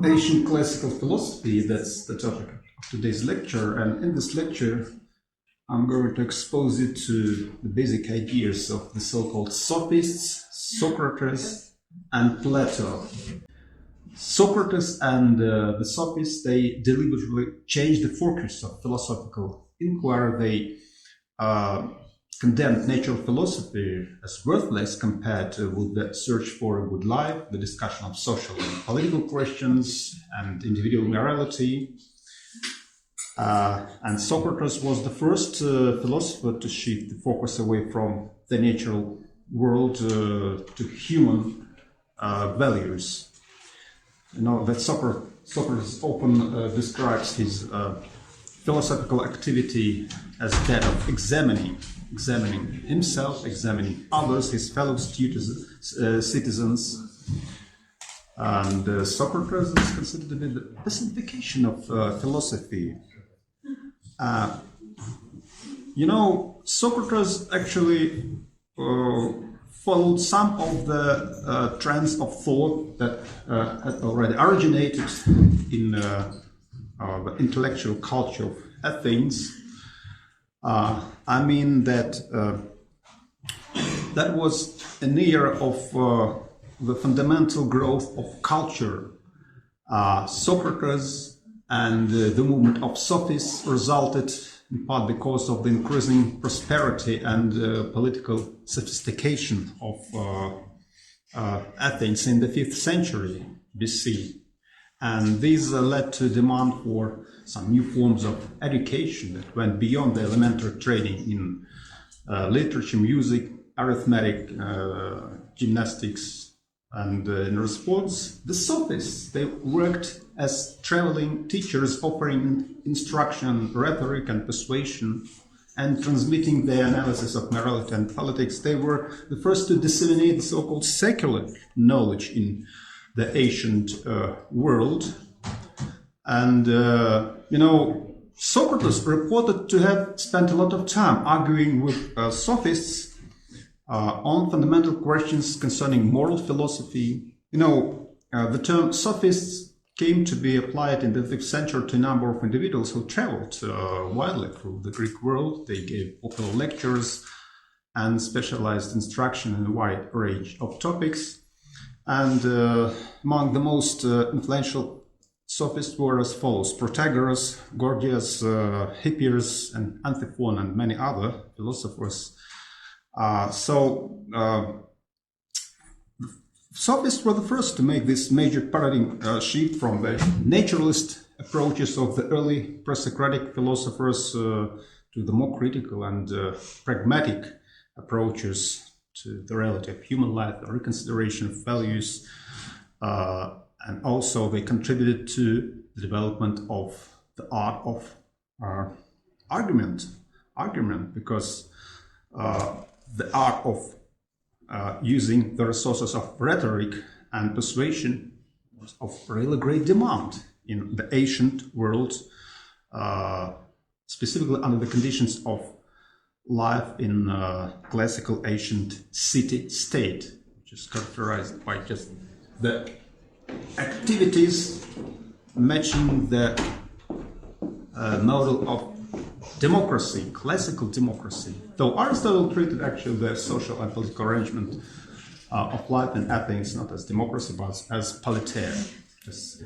Ancient classical philosophy, that's the topic of today's lecture, and in this lecture I'm going to expose you to the basic ideas of the so-called sophists, Socrates and Plato. Socrates and the sophists, they deliberately changed the focus of philosophical inquiry. They condemned natural philosophy as worthless compared with the search for a good life, the discussion of social and political questions, and individual morality. And Socrates was the first philosopher to shift the focus away from the natural world to human values. You know that Socrates often describes his philosophical activity as that of examining himself, examining others, his fellow citizens. And Socrates is considered to be the personification of philosophy. Socrates actually followed some of the trends of thought that had already originated in the intellectual culture of Athens. I mean that that was an era of the fundamental growth of culture. Socrates and the movement of sophists resulted in part because of the increasing prosperity and political sophistication of Athens in the 5th century BC. And these led to demand for some new forms of education that went beyond the elementary training in literature, music, arithmetic, gymnastics. And in response, the sophists, they worked as traveling teachers, offering instruction, rhetoric and persuasion, and transmitting their analysis of morality and politics. They were the first to disseminate the so-called secular knowledge in the ancient world. And, Socrates reported to have spent a lot of time arguing with sophists on fundamental questions concerning moral philosophy. The term sophists came to be applied in the 5th century to a number of individuals who traveled widely through the Greek world. They gave popular lectures and specialized instruction in a wide range of topics. And among the most influential sophists were as follows: Protagoras, Gorgias, Hippias, and Antiphon, and many other philosophers. Sophists were the first to make this major paradigm shift from the naturalist approaches of the early pre-Socratic philosophers to the more critical and pragmatic approaches to the reality of human life, the reconsideration of values, and also they contributed to the development of the art of argument, because the art of using the resources of rhetoric and persuasion was of really great demand in the ancient world, specifically under the conditions of life in classical ancient city-state, which is characterized by just the activities matching the model of democracy, classical democracy. Though Aristotle treated actually the social and political arrangement of life in Athens not as democracy but as politeia, just a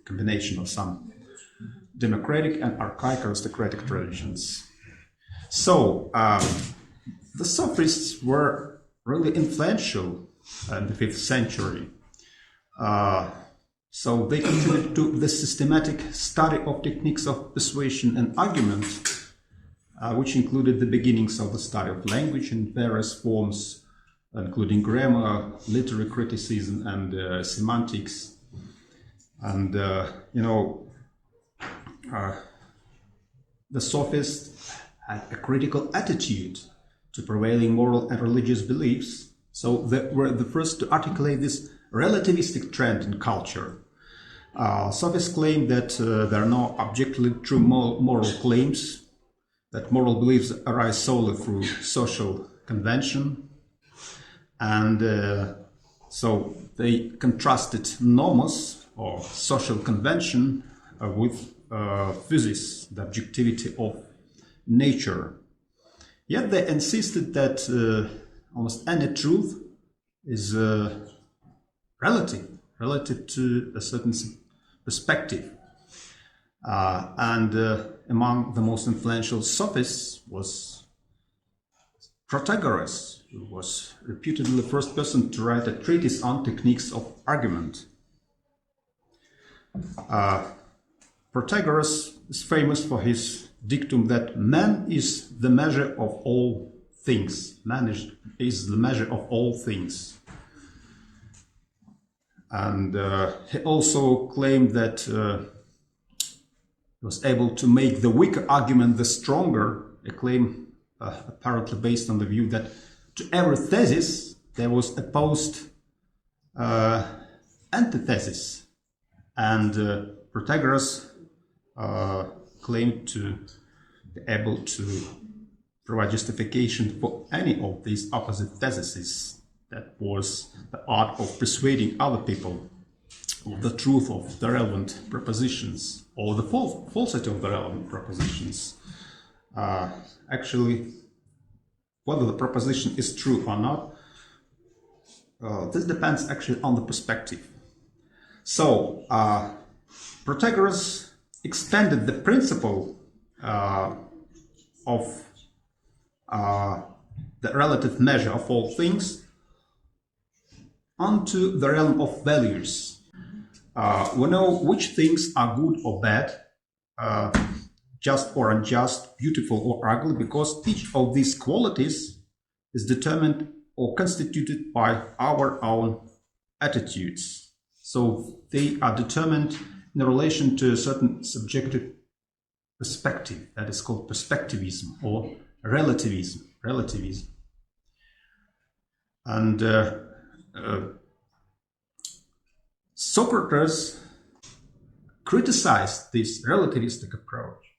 combination of some democratic and archaic aristocratic traditions. So the sophists were really influential in the 5th century. So they contributed to the systematic study of techniques of persuasion and argument, which included the beginnings of the study of language in various forms, including grammar, literary criticism, and semantics. And, the sophists had a critical attitude to prevailing moral and religious beliefs. So they were the first to articulate this relativistic trend in culture. Sophists claim that there are no objectively true moral claims, that moral beliefs arise solely through social convention, and So they contrasted nomos, or social convention, with physis, the objectivity of nature. Yet they insisted that almost any truth is relative to a certain perspective. And among the most influential sophists was Protagoras, who was reputedly the first person to write a treatise on techniques of argument. Protagoras is famous for his dictum that man is the measure of all things. Man is the measure of all things. And he also claimed that he was able to make the weaker argument the stronger, a claim apparently based on the view that to every thesis there was opposed antithesis. And Protagoras claimed to be able to provide justification for any of these opposite theses. That was the art of persuading other people of the truth of the relevant propositions, or the falsity of the relevant propositions. Actually, whether the proposition is true or not, this depends actually on the perspective. So, Protagoras expanded the principle of the relative measure of all things onto the realm of values. We know which things are good or bad, just or unjust, beautiful or ugly, because each of these qualities is determined or constituted by our own attitudes. So they are determined in relation to a certain subjective perspective that is called perspectivism or relativism. And Socrates criticized this relativistic approach.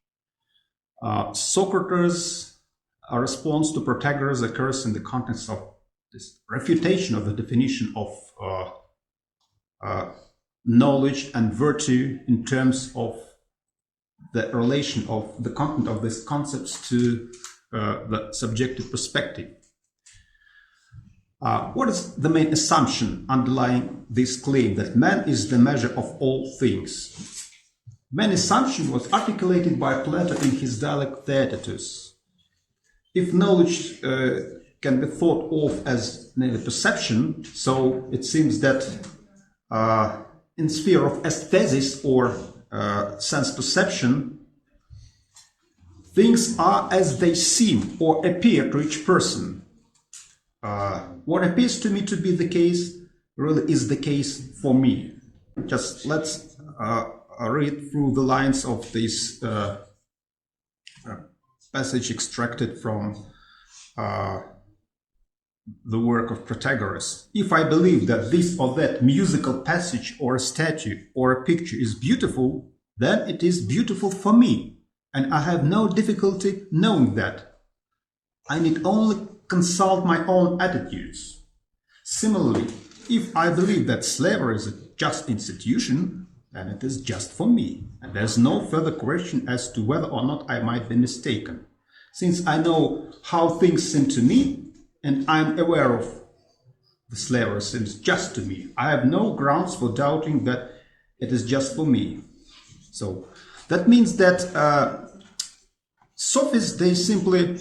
Socrates' response to Protagoras occurs in the context of this refutation of the definition of knowledge and virtue in terms of the relation of the content of these concepts to the subjective perspective. What is the main assumption underlying this claim that man is the measure of all things? Main assumption was articulated by Plato in his dialogue Theaetetus. If knowledge can be thought of as merely perception, so it seems that in sphere of aesthesis or sense perception, things are as they seem or appear to each person. What appears to me to be the case really is the case for me. Just let's read through the lines of this passage extracted from the work of Protagoras. If I believe that this or that musical passage or a statue or a picture is beautiful, then it is beautiful for me, and I have no difficulty knowing that. I need only consult my own attitudes. Similarly, if I believe that slavery is a just institution, then it is just for me, and there's no further question as to whether or not I might be mistaken. Since I know how things seem to me, and I'm aware of the slavery seems just to me, I have no grounds for doubting that it is just for me. So that means that sophists, they simply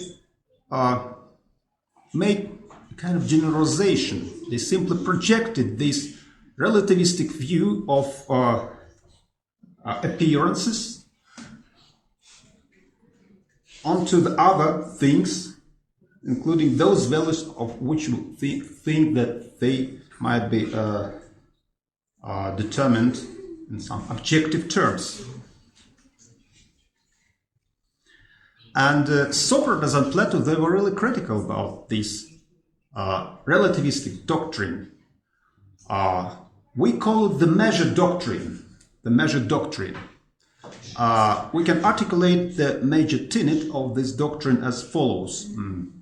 made a kind of generalization. They simply projected this relativistic view of appearances onto the other things, including those values of which we think that they might be determined in some objective terms. And Socrates and Plato, they were really critical about this relativistic doctrine. We call it the measure doctrine. The measure doctrine. We can articulate the major tenet of this doctrine as follows.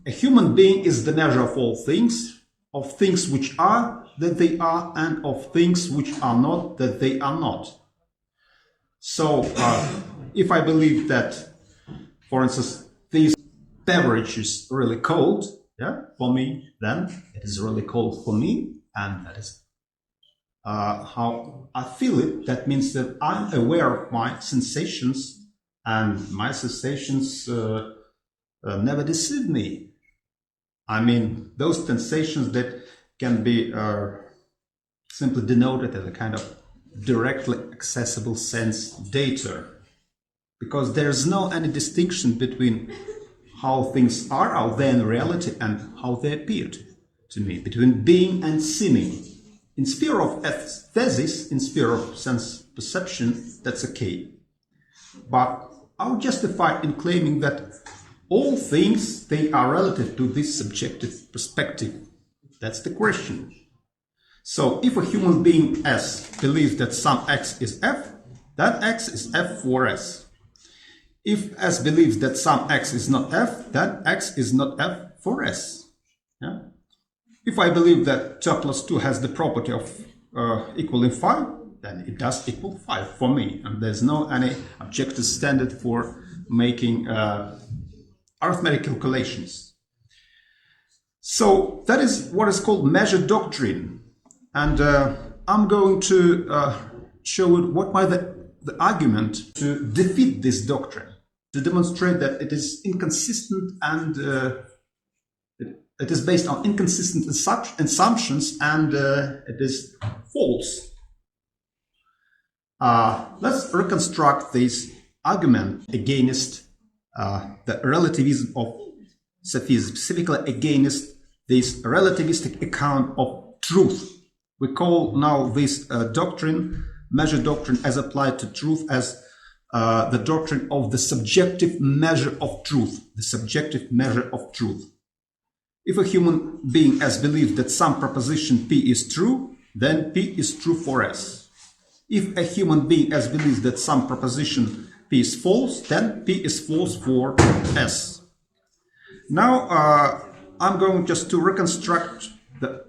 A human being is the measure of all things, of things which are, that they are, and of things which are not, that they are not. So, if I believe that, for instance, this beverage is really cold, yeah, for me, then it is really cold for me, and that is how I feel it. That means that I'm aware of my sensations, and my sensations never deceive me. I mean, those sensations that can be simply denoted as a kind of directly accessible sense data, because there's no any distinction between how things are out there in reality and how they appear to me, between being and seeming. In sphere of aesthesis, in sphere of sense perception, that's okay. But I would justify in claiming that all things, they are relative to this subjective perspective. That's the question. So if a human being S believes that some X is F, then X is F for S. If S believes that some X is not F, then X is not F for S. Yeah? If I believe that 2 plus 2 has the property of equaling 5, then it does equal 5 for me. And there's no any objective standard for making arithmetic calculations. So that is what is called measure doctrine. And I'm going to show what might the argument to defeat this doctrine, to demonstrate that it is inconsistent and it is based on inconsistent assumptions and it is false. Let's reconstruct this argument against the relativism of sophism, specifically against this relativistic account of truth. We call now this doctrine, measure doctrine, as applied to truth, as the doctrine of the subjective measure of truth, the subjective measure of truth. If a human being S believes that some proposition P is true, then P is true for S. If a human being S believes that some proposition P is false, then P is false for S. Now, I'm going just to reconstruct the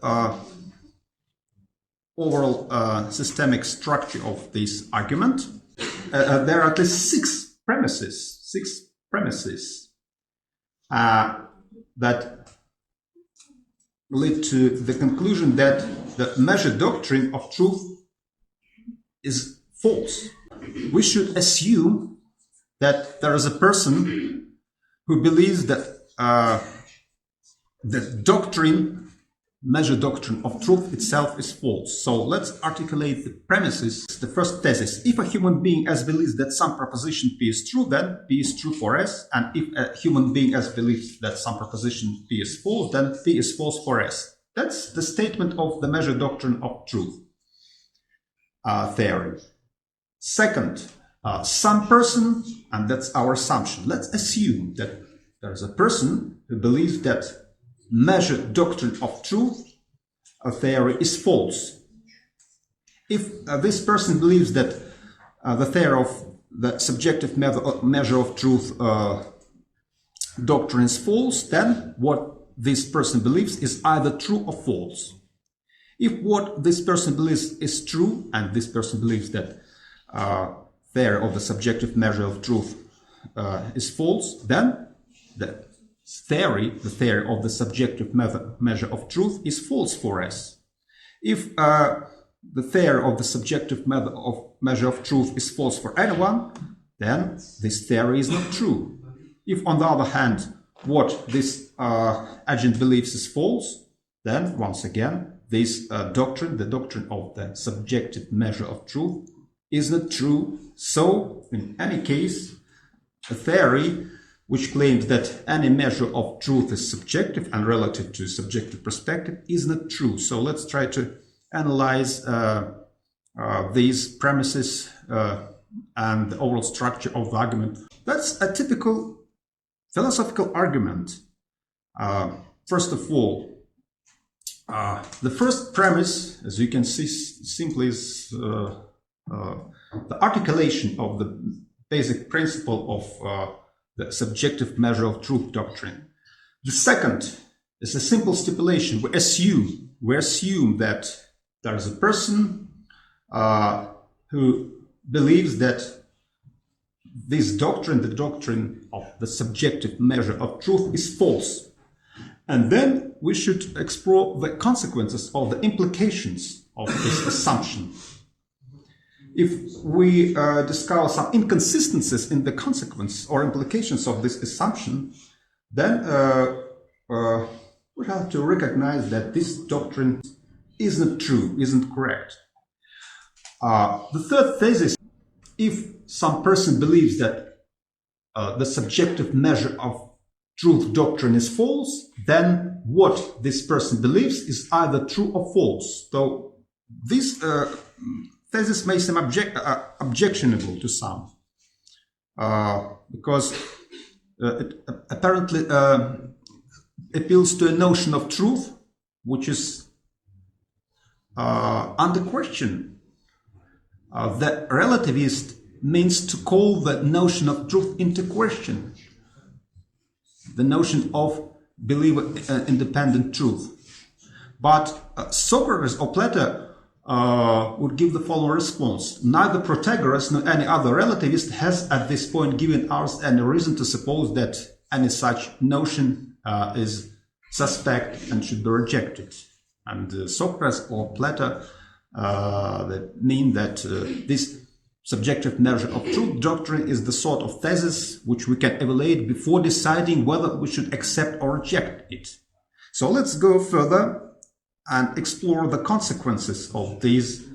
overall systemic structure of this argument. There are at least six premises that lead to the conclusion that the measure doctrine of truth is false. We should assume that there is a person who believes that the doctrine, measure doctrine of truth itself is false. So let's articulate the premises. The first thesis: if a human being S believes that some proposition P is true, then P is true for S. And if a human being S believes that some proposition P is false, then P is false for S. That's the statement of the measure doctrine of truth theory. Second, some person, and that's our assumption. Let's assume that there is a person who believes that measure doctrine of truth theory is false. If this person believes that the theory of the subjective measure of truth doctrine is false, then what this person believes is either true or false. If what this person believes is true, and this person believes that theory of the subjective measure of truth is false, then the theory of the subjective measure of truth is false for us. If the theory of the subjective measure of truth is false for anyone, then this theory is not true. If, on the other hand, what this agent believes is false, then once again, this doctrine, the doctrine of the subjective measure of truth, is not true. So, in any case, a theory which claims that any measure of truth is subjective and relative to subjective perspective is not true. So let's try to analyze these premises and the overall structure of the argument. That's a typical philosophical argument. First of all, the first premise, as you can see, simply is the articulation of the basic principle of the subjective measure of truth doctrine. The second It's a simple stipulation. We assume that there is a person who believes that this doctrine, the doctrine of the subjective measure of truth, is false. And then we should explore the consequences or the implications of this assumption. If we discover some inconsistencies in the consequence or implications of this assumption, then we have to recognize that this doctrine isn't true, isn't correct. The third thesis: if some person believes that the subjective measure of truth doctrine is false, then what this person believes is either true or false. So this thesis may seem objectionable to some, because it apparently appeals to a notion of truth which is under question. The relativist means to call the notion of truth into question, the notion of believer-independent truth. But Socrates or Plato would give the following response: neither Protagoras nor any other relativist has at this point given us any reason to suppose that any such notion is suspect and should be rejected. And Socrates or Plato that mean that this subjective measure of truth doctrine is the sort of thesis which we can evaluate before deciding whether we should accept or reject it. So let's go further and explore the consequences of these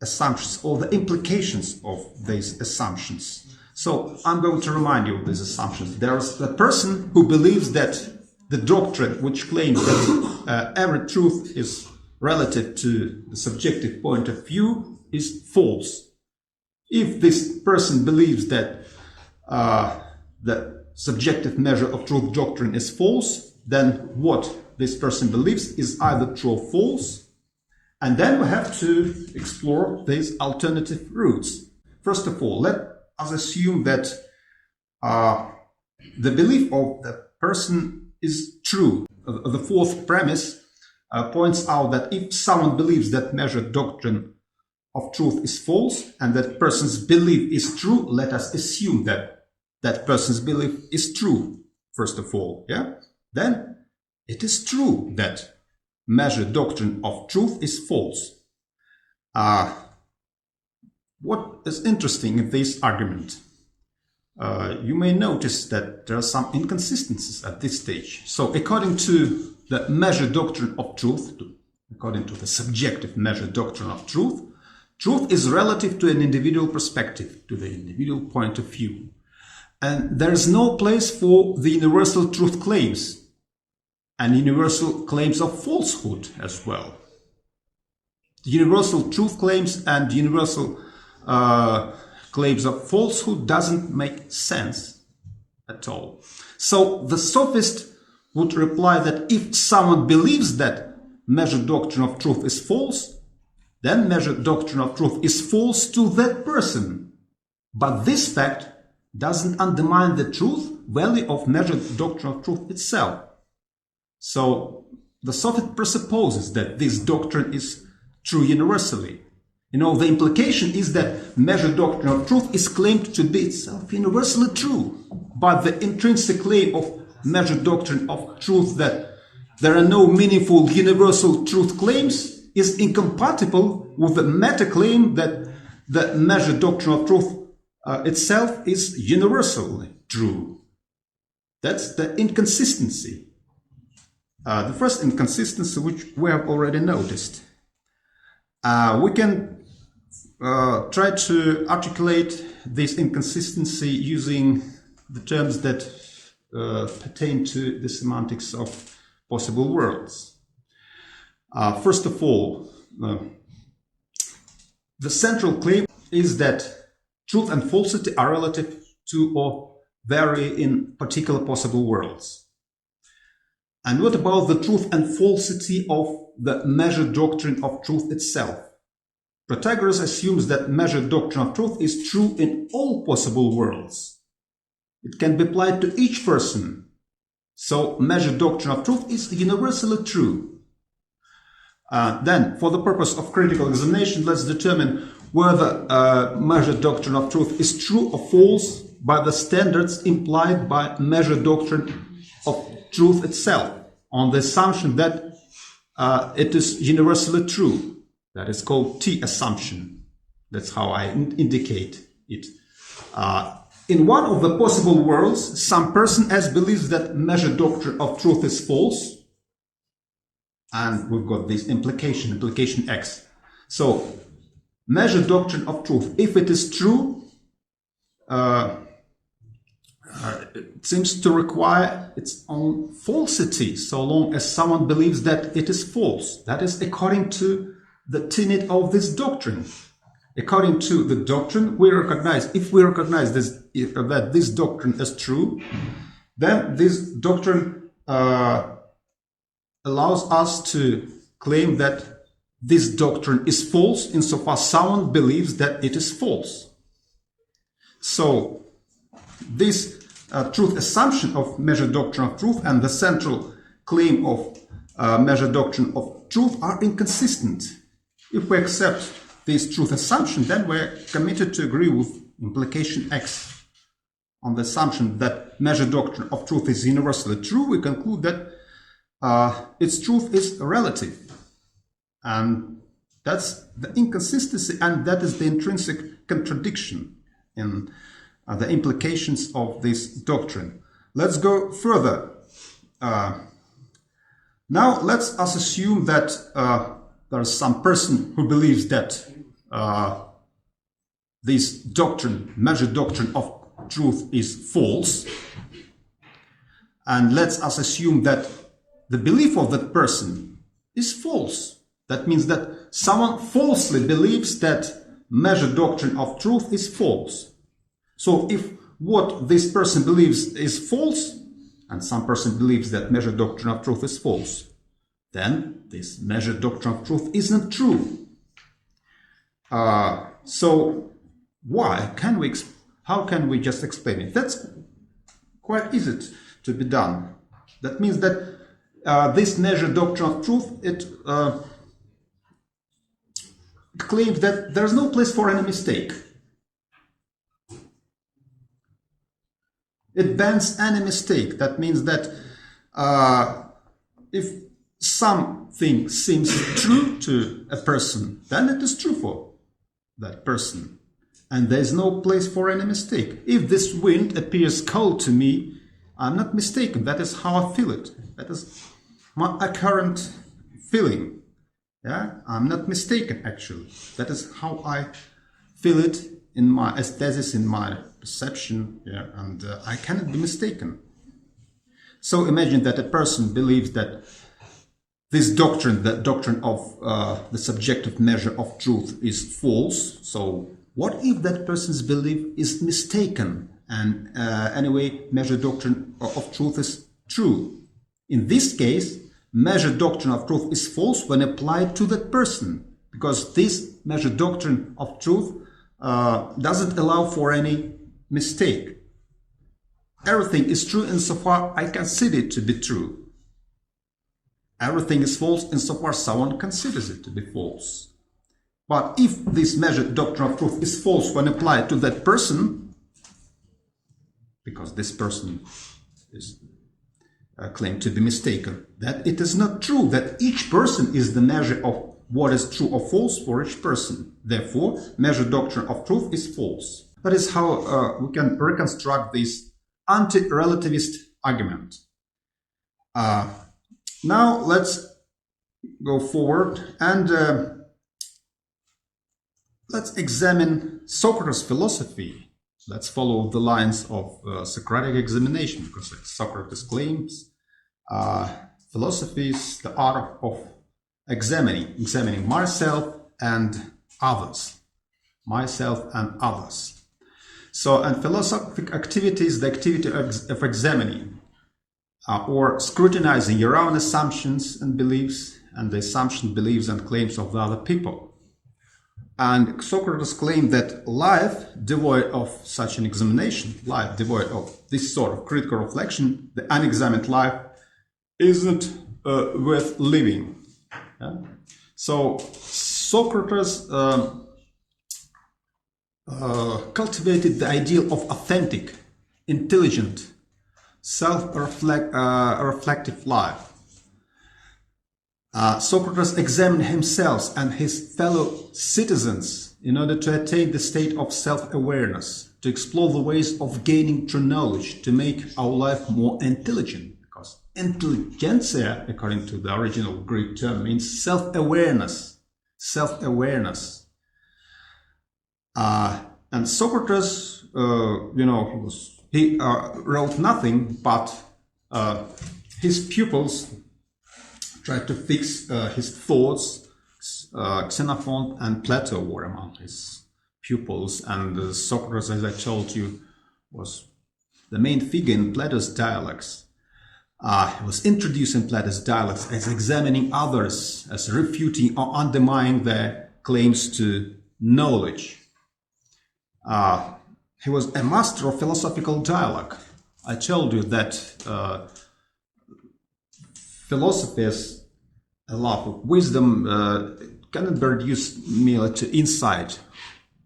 assumptions or the implications of these assumptions. So I'm going to remind you of these assumptions. There's the person who believes that the doctrine which claims that every truth is relative to the subjective point of view is false. If this person believes that the subjective measure of truth doctrine is false, then what this person believes is either true or false. And then we have to explore these alternative routes. First of all, let us assume that the belief of the person is true. The fourth premise points out that if someone believes that measured doctrine of truth is false and that person's belief is true, let us assume that that person's belief is true, first of all. Then it is true that measured doctrine of truth is false. What is interesting in this argument? You may notice that there are some inconsistencies at this stage. So according to the measured doctrine of truth, according to the subjective measured doctrine of truth, truth is relative to an individual perspective, to the individual point of view. And there is no place for the universal truth claims and universal claims of falsehood as well. Universal truth claims and universal claims of falsehood doesn't make sense at all. So the sophist would reply that if someone believes that measured doctrine of truth is false, then measured doctrine of truth is false to that person. But this fact doesn't undermine the truth value of measured doctrine of truth itself. So the sophist presupposes that this doctrine is true universally. The implication is that measured doctrine of truth is claimed to be itself universally true. But the intrinsic claim of measured doctrine of truth that there are no meaningful universal truth claims is incompatible with the meta-claim that the measured doctrine of truth itself is universally true. That's the inconsistency. The first inconsistency, which we have already noticed. We can try to articulate this inconsistency using the terms that pertain to the semantics of possible worlds. First of all, the central claim is that truth and falsity are relative to or vary in particular possible worlds. And what about the truth and falsity of the measured doctrine of truth itself? Protagoras assumes that measured doctrine of truth is true in all possible worlds. It can be applied to each person. So measured doctrine of truth is universally true. Then, for the purpose of critical examination, let's determine whether measured doctrine of truth is true or false by the standards implied by measured doctrine of truth itself, on the assumption that it is universally true. That is called T assumption. That's how I indicate it. In one of the possible worlds, some person S believes that measured doctrine of truth is false, and we've got this implication X. So, measured doctrine of truth, if it is true, it seems to require its own falsity, so long as someone believes that it is false. That is according to the tenet of this doctrine. According to the doctrine, if we recognize this, that this doctrine is true, then this doctrine allows us to claim that this doctrine is false insofar someone believes that it is false. So, this truth assumption of measured doctrine of truth and the central claim of measured doctrine of truth are inconsistent. If we accept this truth assumption, then we're committed to agree with implication X. On the assumption that measured doctrine of truth is universally true, we conclude that its truth is relative. And that's the inconsistency, and that is the intrinsic contradiction in the implications of this doctrine. Let's go further. Now let's us assume that there's some person who believes that this doctrine, measured doctrine of truth, is false. And let's us assume that the belief of that person is false. That means that someone falsely believes that measured doctrine of truth is false. So if what this person believes is false, and some person believes that measured doctrine of truth is false, then this measured doctrine of truth isn't true. So how can we just explain it? That's quite easy to be done. That means that this measured doctrine of truth, it claims that there's no place for any mistake. It bans any mistake. That means that if something seems true to a person, then it is true for that person. And there is no place for any mistake. If this wind appears cold to me, I'm not mistaken. That is how I feel it. That is my current feeling. Yeah, I'm not mistaken, actually. That is how I feel it in my aesthesis, in my perception, yeah, and I cannot be mistaken. So imagine that a person believes that this doctrine, the doctrine of the subjective measure of truth, is false. So what if that person's belief is mistaken and anyway measured doctrine of truth is true? In this case, measured doctrine of truth is false when applied to that person, because this measured doctrine of truth doesn't allow for any mistake. Everything is true insofar I consider it to be true. Everything is false insofar someone considers it to be false. But if this measured doctrine of truth is false when applied to that person, because this person is claimed to be mistaken, that it is not true that each person is the measure of what is true or false for each person. Therefore, measured doctrine of truth is false. That is how we can reconstruct this anti-relativist argument. Now let's go forward and let's examine Socrates' philosophy. Let's follow the lines of Socratic examination, because Socrates claims philosophy is the art of examining myself and others. So, and philosophic activity is the activity of examining or scrutinizing your own assumptions and beliefs, and the assumption, beliefs, and claims of the other people. And Socrates claimed that life devoid of such an examination, life devoid of this sort of critical reflection, the unexamined life, isn't worth living. Yeah? So Socrates cultivated the ideal of authentic, intelligent, self-reflective life. Socrates examined himself and his fellow citizens in order to attain the state of self-awareness, to explore the ways of gaining true knowledge, to make our life more intelligent. Because intelligentsia, according to the original Greek term, means self-awareness. Self-awareness. And Socrates, he wrote nothing, but his pupils tried to fix his thoughts. Xenophon and Plato were among his pupils, and Socrates, as I told you, was the main figure in Plato's dialogues. He was introducing Plato's dialogues as examining others, as refuting or undermining their claims to knowledge. He was a master of philosophical dialogue. I told you that philosophy is a love of wisdom cannot be reduced merely to insight.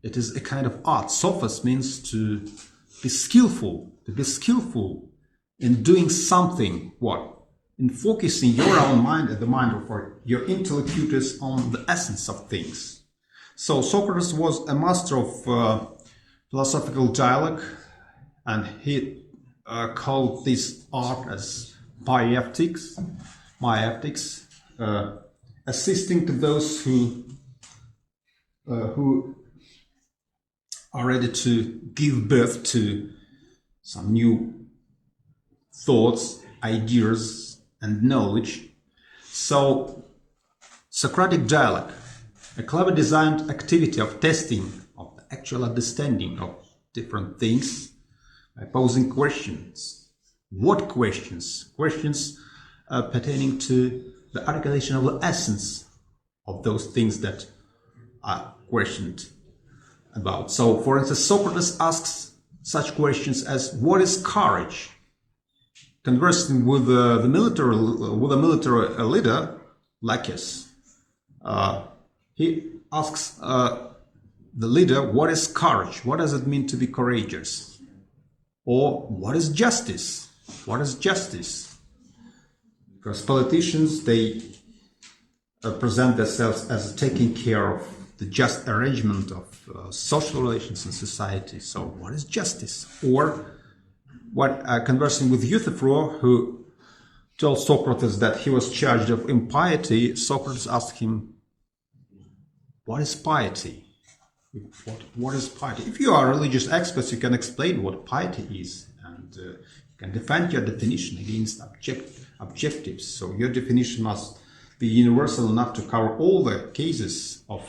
It is a kind of art. Sophos means to be skillful, in doing something. What? In focusing your own mind and the mind of your interlocutors on the essence of things. So Socrates was a master of philosophical dialogue, and he called this art as maieuthetics, assisting to those who are ready to give birth to some new thoughts, ideas, and knowledge. So, Socratic dialogue, a clever designed activity of testing of the actual understanding of different things by posing questions. What questions? Questions pertaining to the articulation of the essence of those things that are questioned about. So, for instance, Socrates asks such questions as, what is courage? Conversing with a military leader, Lecция, he asks the leader, what is courage? What does it mean to be courageous? Or what is justice? What is justice? Because politicians, they present themselves as taking care of the just arrangement of social relations in society. So what is justice? Or what, conversing with Euthyphro, who told Socrates that he was charged of impiety, Socrates asked him, what is piety? What is piety? If you are religious experts, you can explain what piety is, and you can defend your definition against objectives. So your definition must be universal enough to cover all the cases of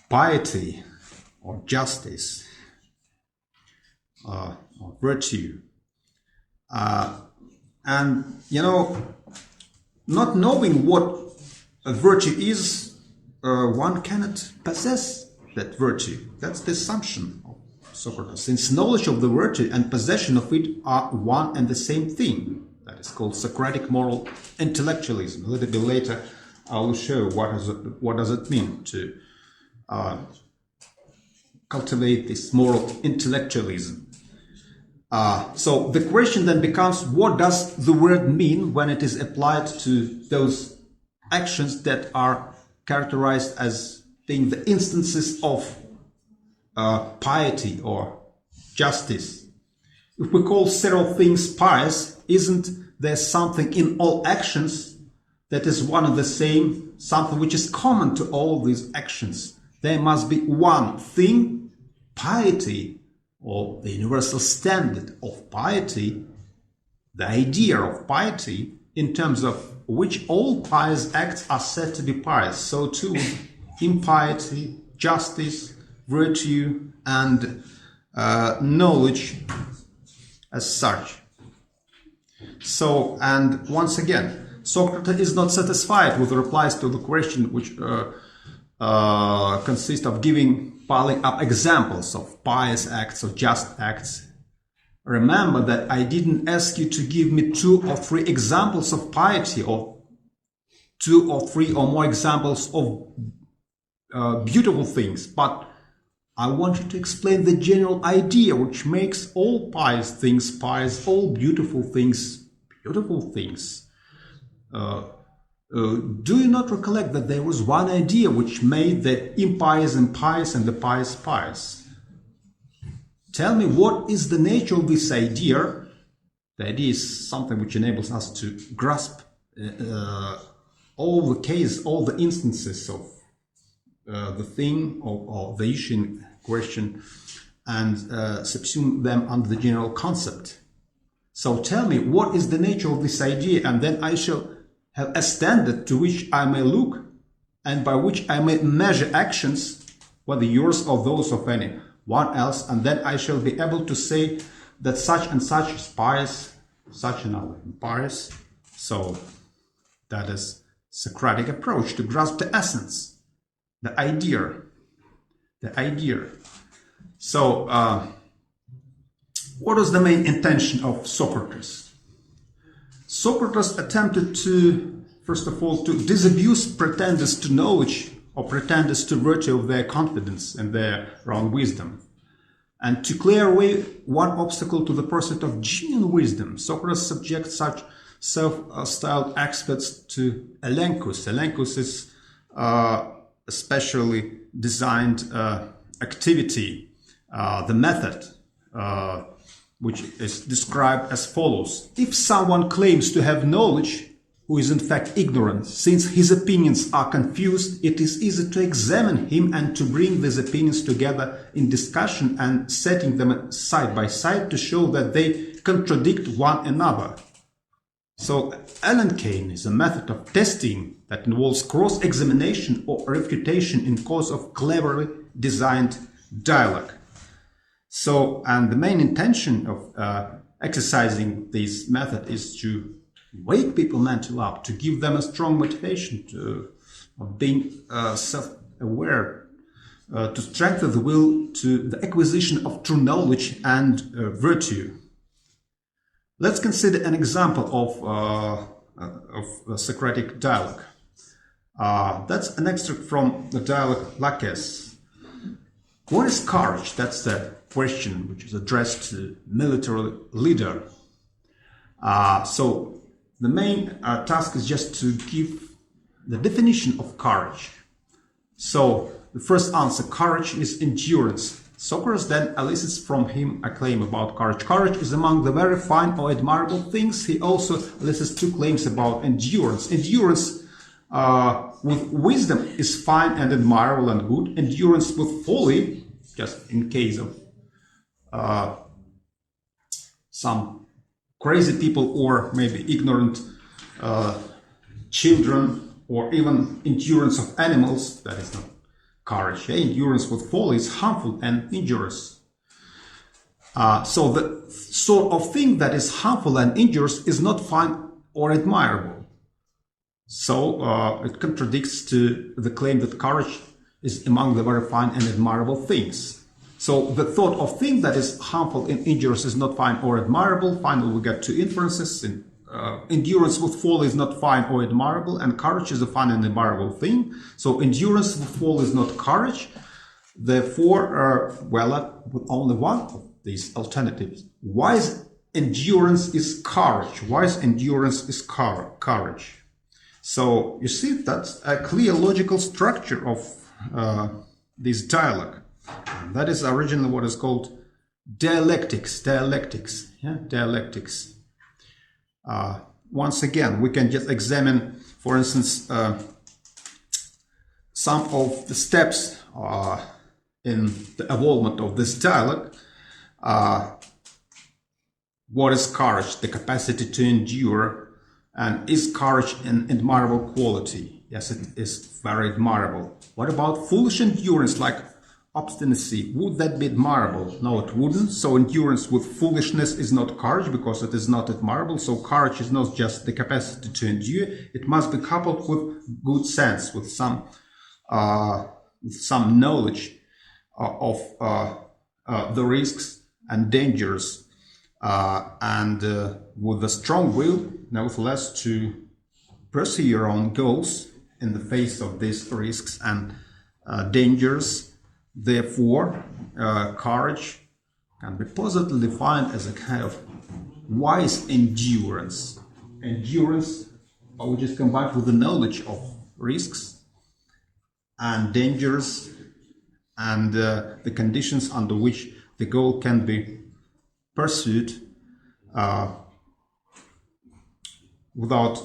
piety or justice or virtue. And, not knowing what a virtue is, one cannot possess that virtue. That's the assumption of Socrates. Since knowledge of the virtue and possession of it are one and the same thing. That is called Socratic moral intellectualism. A little bit later, I will show what does it mean to cultivate this moral intellectualism. So the question then becomes, what does the word mean when it is applied to those actions that are characterized as being the instances of piety or justice? If we call several things pious, isn't there something in all actions that is one and the same, something which is common to all these actions? There must be one thing, piety, or the universal standard of piety, the idea of piety, in terms of which all pious acts are said to be pious. So too, impiety, justice, virtue, and knowledge as such. So, and once again, Socrates is not satisfied with the replies to the question which consist of piling up examples of pious acts or just acts. Remember that I didn't ask you to give me 2 or 3 examples of piety or 2 or 3 or more examples of beautiful things, but I want you to explain the general idea which makes all pious things pious, all beautiful things beautiful things. Do you not recollect that there was one idea which made the impious impious and the pious pious? Tell me, what is the nature of this idea? The idea is something which enables us to grasp all the instances of the thing or the issue in question and subsume them under the general concept. So tell me, what is the nature of this idea, and then I shall have a standard to which I may look and by which I may measure actions, whether yours or those of anyone else, and then I shall be able to say that such and such is pious, such another impious. So that is Socratic approach to grasp the essence, the idea. So what was the main intention of Socrates? Socrates attempted to, first of all, to disabuse pretenders to knowledge or pretenders to virtue of their confidence and their wrong wisdom, and to clear away one obstacle to the pursuit of genuine wisdom. Socrates subjects such self-styled experts to ἔλεγχος. ἔλεγχος is a specially designed activity, the method, which is described as follows. If someone claims to have knowledge who is in fact ignorant, since his opinions are confused, it is easy to examine him and to bring these opinions together in discussion and setting them side by side to show that they contradict one another. So ἔλεγχος is a method of testing that involves cross-examination or refutation in course of cleverly designed dialogue. So, and the main intention of exercising this method is to wake people mentally up, to give them a strong motivation of being self-aware, to strengthen the will to the acquisition of true knowledge and virtue. Let's consider an example of Socratic dialogue. That's an extract from the dialogue Лекция. What is courage? That's the question which is addressed to military leader. So the main task is just to give the definition of courage. So the first answer, courage is endurance. Socrates then elicits from him a claim about courage. Courage is among the very fine or admirable things. He also elicits 2 claims about endurance. Endurance with wisdom is fine and admirable and good. Endurance with folly, just in case of some crazy people or maybe ignorant children, or even endurance of animals, that is not courage. Endurance with folly is harmful and injurious. So the sort of thing that is harmful and injurious is not fine or admirable. So it contradicts to the claim that courage is among the very fine and admirable things. So the thought of thing that is harmful and injurious is not fine or admirable. Finally, we get 2 inferences. Endurance with folly is not fine or admirable, and courage is a fine and admirable thing. So endurance with folly is not courage. Therefore, with only one of these alternatives. Wise endurance is courage. Wise endurance is courage. So you see, that's a clear logical structure of this dialogue. And that is originally what is called dialectics. Once again, we can just examine, for instance, some of the steps in the evolvement of this dialogue. What is courage? The capacity to endure. And is courage an admirable quality? Yes, it is very admirable. What about foolish endurance, like obstinacy? Would that be admirable? No, it wouldn't. So endurance with foolishness is not courage, because it is not admirable. So courage is not just the capacity to endure. It must be coupled with good sense, with some some knowledge of the risks and dangers, and with a strong will, nevertheless, to pursue your own goals in the face of these risks and dangers. Therefore, courage can be positively defined as a kind of wise endurance. Endurance, which is combined with the knowledge of risks and dangers and the conditions under which the goal can be pursued without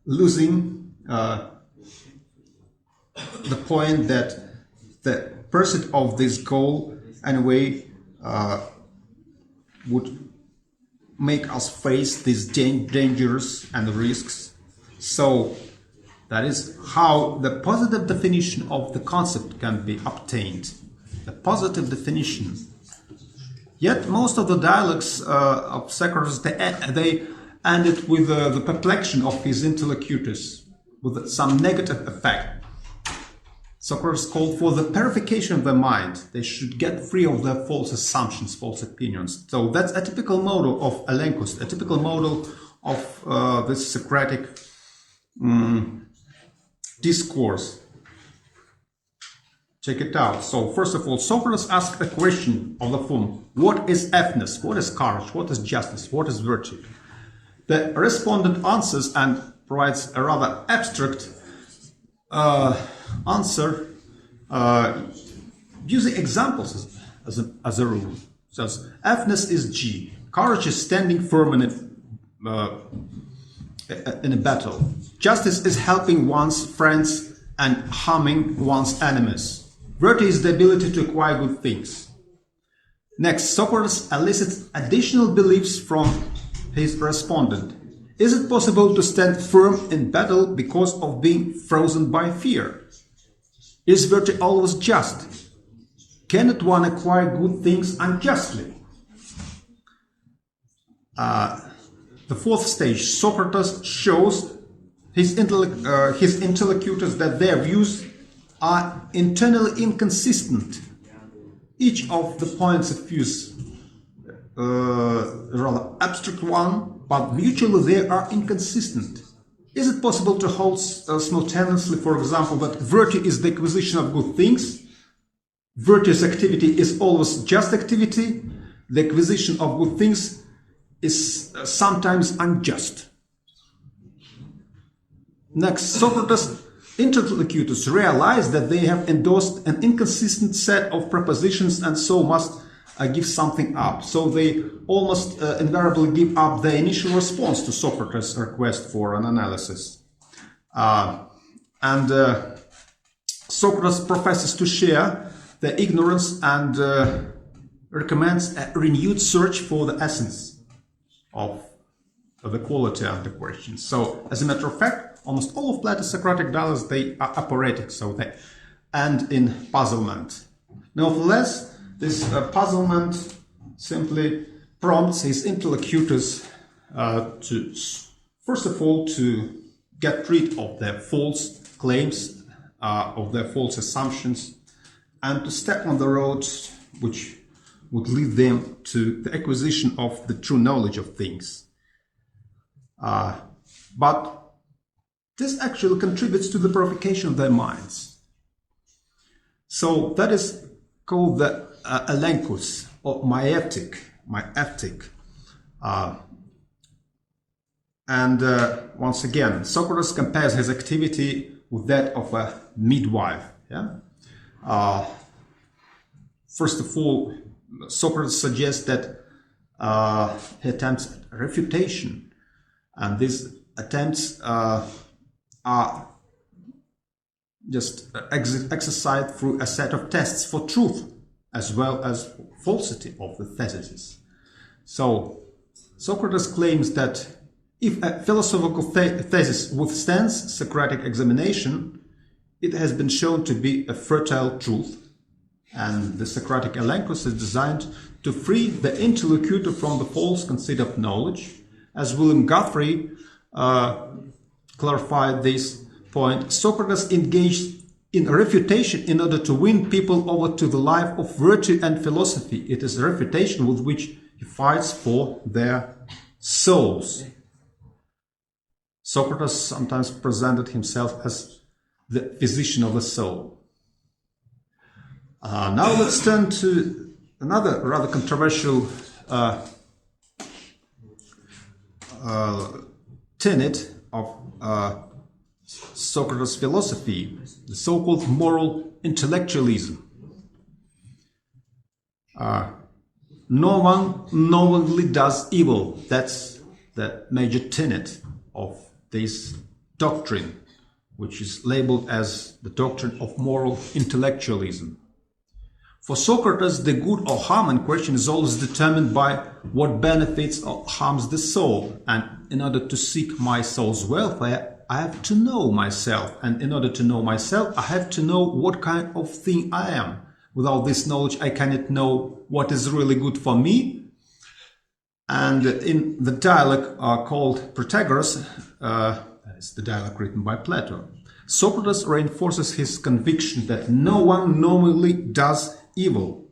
losing the point that the pursuit of this goal anyway would make us face these dangers and risks. So that is how the positive definition of the concept can be obtained. The positive definition. Yet most of the dialogues of Socrates, they ended with the perplexion of his interlocutors, with some negative effect. Socrates called for the purification of the mind. They should get free of their false assumptions, false opinions. So that's a typical model of ἔλεγχος, a typical model of this Socratic discourse. Check it out. So first of all, Socrates asked a question of the form: what is ethnos? What is courage? What is justice? What is virtue? The respondent answers and provides a rather abstract answer using examples as a rule. Says ethnos is G. Courage is standing firm in a battle. Justice is helping one's friends and harming one's enemies. Virtue is the ability to acquire good things. Next, Socrates elicits additional beliefs from his respondent. Is it possible to stand firm in battle because of being frozen by fear? Is virtue always just? Cannot one acquire good things unjustly? The fourth stage, Socrates shows his interlocutors that their views are internally inconsistent. Each of the points of view a rather abstract one, but mutually they are inconsistent. Is it possible to hold simultaneously, for example, that virtue is the acquisition of good things, virtuous activity is always just activity, the acquisition of good things is sometimes unjust? Next, Socrates' interlocutors realize that they have endorsed an inconsistent set of propositions and so must give something up. So they almost invariably give up their initial response to Socrates' request for an analysis. Socrates professes to share their ignorance and recommends a renewed search for the essence of the quality of the question. So, as a matter of fact, almost all of Plato's Socratic dialogues, they are aporetic, so they end in puzzlement. Nevertheless, this puzzlement simply prompts his interlocutors to, first of all, to get rid of their false claims, of their false assumptions, and to step on the road which would lead them to the acquisition of the true knowledge of things. But this actually contributes to the purification of their minds. So that is called the ἔλεγχος, or maieutic. Once again, Socrates compares his activity with that of a midwife. First of all, Socrates suggests that he attempts refutation, and these attempts are just exercised through a set of tests for truth as well as falsity of the theses. So Socrates claims that if a philosophical thesis withstands Socratic examination, it has been shown to be a fertile truth, and the Socratic ἔλεγχος is designed to free the interlocutor from the false conceit of knowledge. As William Guthrie clarify this point, Socrates engaged in refutation in order to win people over to the life of virtue and philosophy. It is a refutation with which he fights for their souls. Socrates sometimes presented himself as the physician of the soul. Now let's turn to another rather controversial tenet of Socrates' philosophy, the so-called moral intellectualism. No one knowingly does evil. That's the major tenet of this doctrine, which is labeled as the doctrine of moral intellectualism. For Socrates, the good or harm in question is always determined by what benefits or harms the soul. And in order to seek my soul's welfare, I have to know myself. And in order to know myself, I have to know what kind of thing I am. Without this knowledge, I cannot know what is really good for me. And in the dialogue called Protagoras, that is the dialogue written by Plato, Socrates reinforces his conviction that no one knowingly does evil.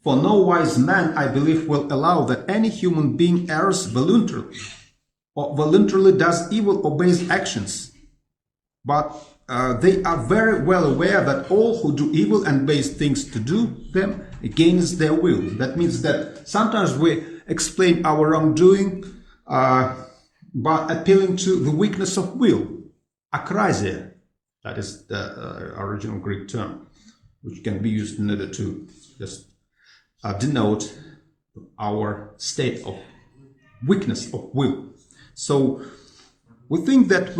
For no wise man, I believe, will allow that any human being errs voluntarily, or voluntarily does evil or base actions. But they are very well aware that all who do evil and base things to do them against their will. That means that sometimes we explain our wrongdoing by appealing to the weakness of will, akrasia. That is the original Greek term, which can be used in order to just denote our state of weakness of will. So we think that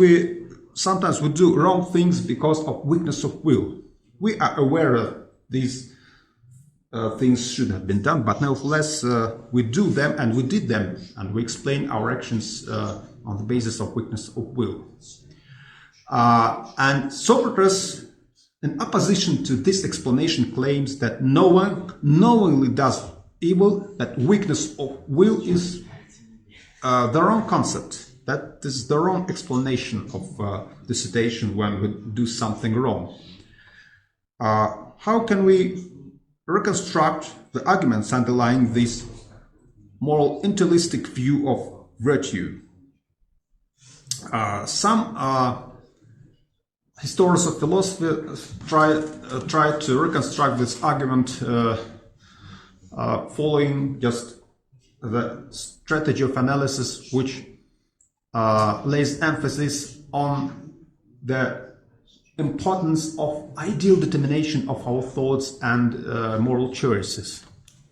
sometimes we do wrong things because of weakness of will. We are aware that these things should have been done, but nevertheless we do them, and we did them, and we explain our actions on the basis of weakness of will. And Socrates, in opposition to this explanation, claims that no one knowingly does evil, that weakness of will is the wrong concept. That is the wrong explanation of the situation when we do something wrong. How can we reconstruct the arguments underlying this moral intellistic view of virtue? Some historians of philosophy try to reconstruct this argument following just the strategy of analysis which lays emphasis on the importance of ideal determination of our thoughts and moral choices.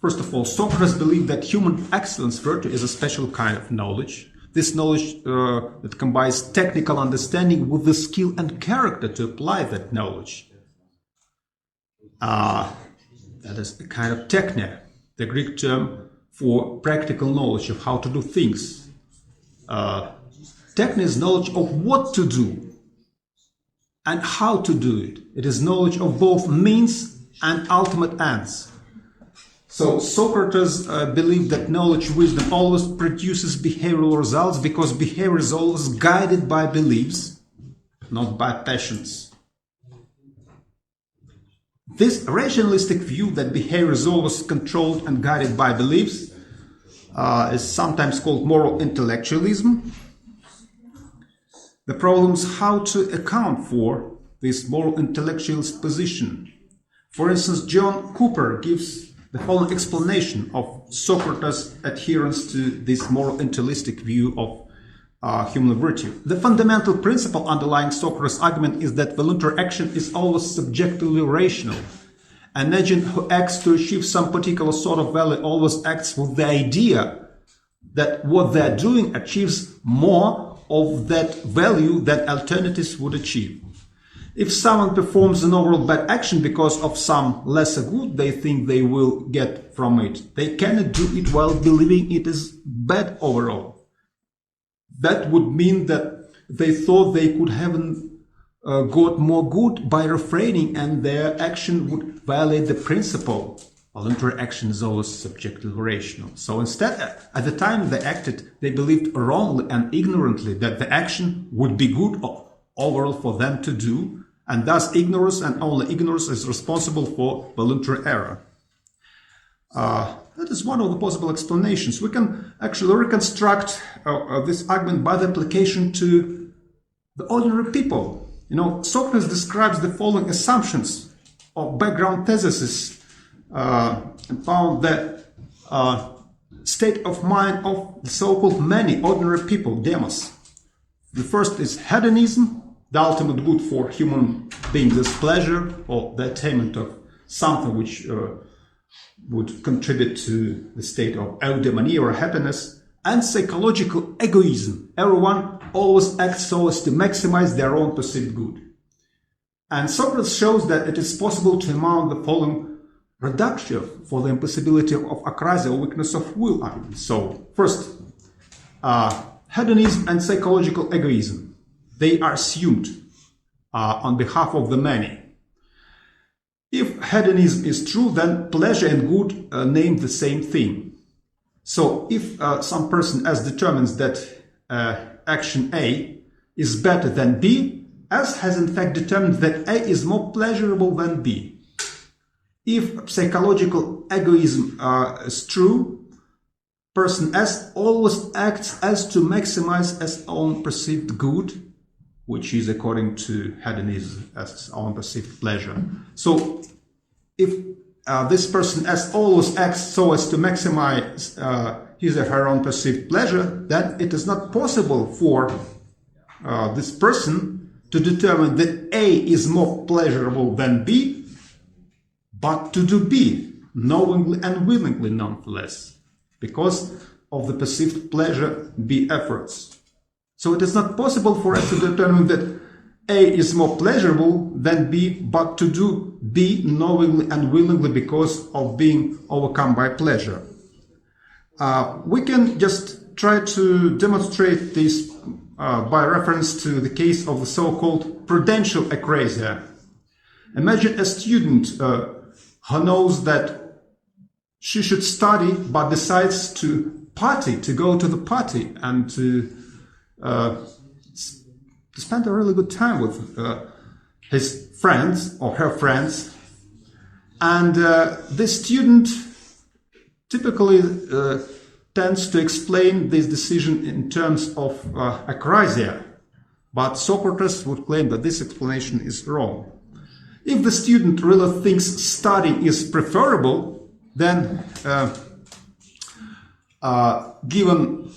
First of all, Socrates believed that human excellence, virtue, is a special kind of knowledge. This knowledge that combines technical understanding with the skill and character to apply that knowledge. That is a kind of techne, the Greek term for practical knowledge of how to do things. Techne is knowledge of what to do and how to do it. It is knowledge of both means and ultimate ends. So Socrates believed that knowledge, wisdom always produces behavioral results because behavior is always guided by beliefs, not by passions. This rationalistic view that behavior is always controlled and guided by beliefs is sometimes called moral intellectualism. The problem is how to account for this moral intellectualist position. For instance, John Cooper gives the following explanation of Socrates' adherence to this moral intellistic view of human virtue. The fundamental principle underlying Socrates' argument is that voluntary action is always subjectively rational. An agent who acts to achieve some particular sort of value always acts with the idea that what they're doing achieves more of that value that alternatives would achieve. If someone performs an overall bad action because of some lesser good they think they will get from it, they cannot do it while believing it is bad overall. That would mean that they thought they could have got more good by refraining, and their action would violate the principle voluntary action is always subjectively rational. So instead, at the time they acted, they believed wrongly and ignorantly that the action would be good overall for them to do, and thus ignorance and only ignorance is responsible for voluntary error. That is one of the possible explanations. We can actually reconstruct this argument by the application to the ordinary people. You know, Socrates describes the following assumptions of background theses and found that state of mind of the so-called many ordinary people, demos. The first is hedonism, the ultimate good for human beings is pleasure, or the attainment of something which would contribute to the state of eudaimonia or happiness, and psychological egoism. Everyone always acts so as to maximize their own perceived good. And Socrates shows that it is possible to mount the following reductio for the impossibility of acrasia or weakness of will. So, first, hedonism and psychological egoism. They are assumed on behalf of the many. If hedonism is true, then pleasure and good name the same thing. So if some person S determines that action A is better than B, S has in fact determined that A is more pleasurable than B. If psychological egoism is true, person S always acts as to maximize his own perceived good, which is according to hedonism as his own perceived pleasure. So if this person S always acts so as to maximize his or her own perceived pleasure, then it is not possible for this person to determine that A is more pleasurable than B, but to do B, knowingly and willingly nonetheless, because of the perceived pleasure B efforts. So it is not possible for us to determine that A is more pleasurable than B, but to do B knowingly and willingly because of being overcome by pleasure. We can just try to demonstrate this by reference to the case of the so-called prudential acrasia. Imagine a student who knows that she should study but decides to party, to go to the party and to spend a really good time with his friends or her friends. And this student typically tends to explain this decision in terms of acrasia, but Socrates would claim that this explanation is wrong. If the student really thinks studying is preferable, then given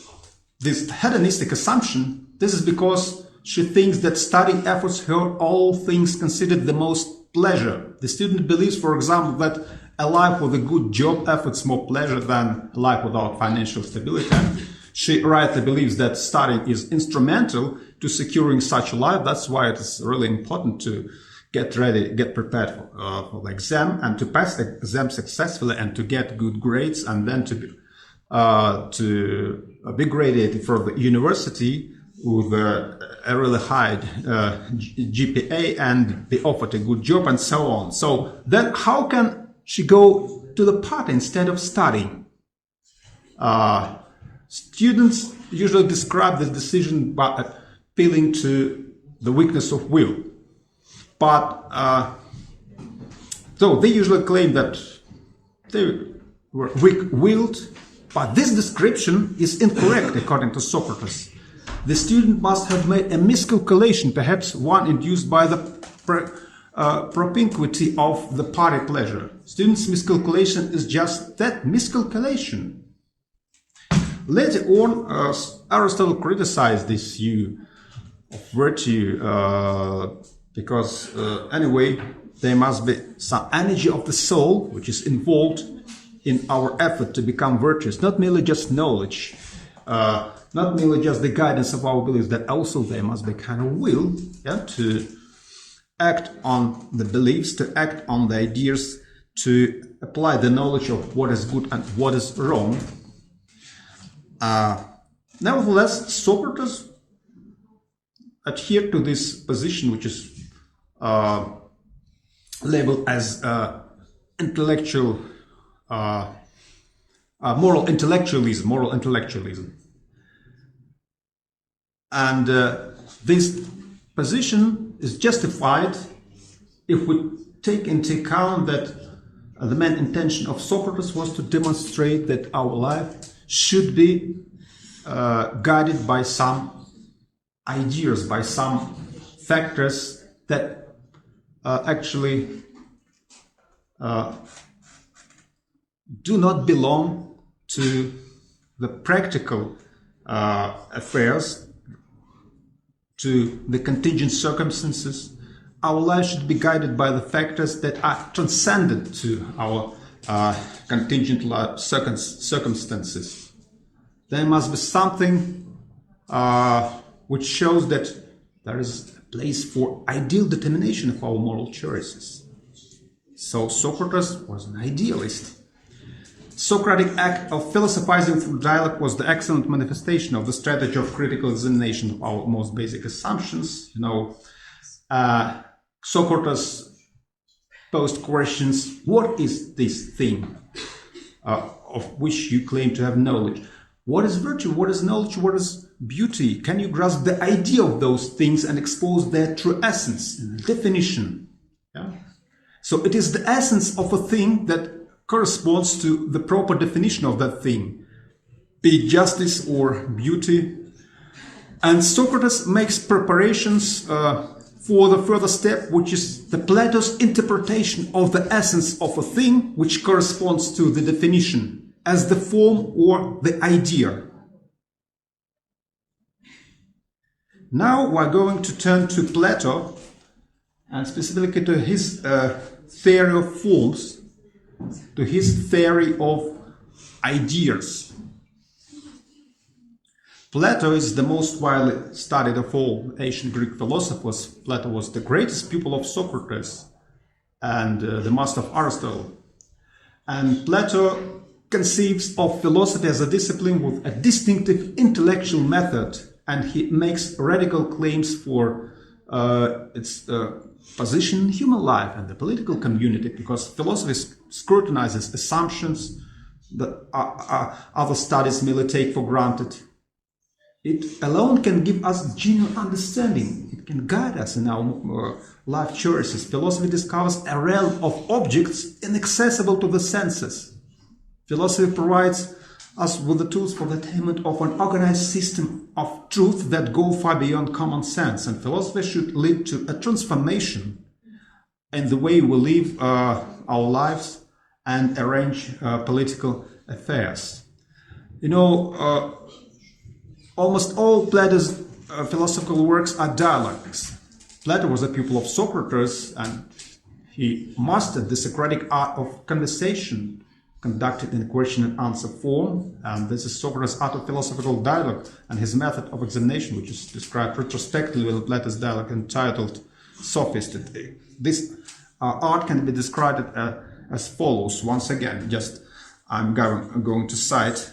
this hedonistic assumption, this is because she thinks that studying affords her, all things considered, the most pleasure. The student believes, for example, that a life with a good job affords more pleasure than a life without financial stability. And she rightly believes that studying is instrumental to securing such a life. That's why it is really important to get ready, get prepared for the exam, and to pass the exam successfully and to get good grades, and then to be graded for the university with a really high GPA and be offered a good job and so on. So then how can she go to the party instead of studying? Students usually describe this decision by appealing to the weakness of will. But so they usually claim that they were weak-willed, but this description is incorrect according to Socrates. The student must have made a miscalculation, perhaps one induced by the propinquity of the party pleasure. Student's miscalculation is just that, miscalculation. Later on, Aristotle criticized this view of virtue because anyway, there must be some energy of the soul which is involved in our effort to become virtuous, not merely just knowledge, not merely just the guidance of our beliefs, that also there must be kind of will, yeah, to act on the beliefs, to act on the ideas, to apply the knowledge of what is good and what is wrong. Nevertheless, Socrates adhered to this position, which is labeled as intellectual moral intellectualism. And this position is justified if we take into account that the main intention of Socrates was to demonstrate that our life should be guided by some ideas, by some factors that actually do not belong to the practical affairs, to the contingent circumstances. Our life should be guided by the factors that are transcendent to our contingent circumstances. There must be something which shows that there is a place for ideal determination of our moral choices. So Socrates was an idealist. Socratic act of philosophizing through dialogue was the excellent manifestation of the strategy of critical examination of our most basic assumptions. Socrates posed questions: what is this thing of which you claim to have knowledge? What is virtue? What is knowledge? What is beauty? Can you grasp the idea of those things and expose their true essence, definition? Yeah? So it is the essence of a thing that corresponds to the proper definition of that thing, be it justice or beauty. And Socrates makes preparations for the further step, which is the Plato's interpretation of the essence of a thing which corresponds to the definition as the form or the idea. Now we're going to turn to Plato, and specifically to his theory of forms, to his theory of ideas. Plato is the most widely studied of all ancient Greek philosophers. Plato was the greatest pupil of Socrates and the master of Aristotle. And Plato conceives of philosophy as a discipline with a distinctive intellectual method, and he makes radical claims for its position in human life and the political community, because philosophy scrutinizes assumptions that other studies merely take for granted. It alone can give us genuine understanding. It can guide us in our life choices. Philosophy discovers a realm of objects inaccessible to the senses. Philosophy provides us with the tools for the attainment of an organized system of truth that go far beyond common sense. And philosophy should lead to a transformation in the way we live our lives and arrange political affairs. Almost all Plato's philosophical works are dialogues. Plato was a pupil of Socrates, and he mastered the Socratic art of conversation, conducted in question and answer form, and this is Socrates' art of philosophical dialogue and his method of examination, which is described retrospectively in Plato's dialogue entitled Sophist. This art can be described as follows. Once again, I'm going to cite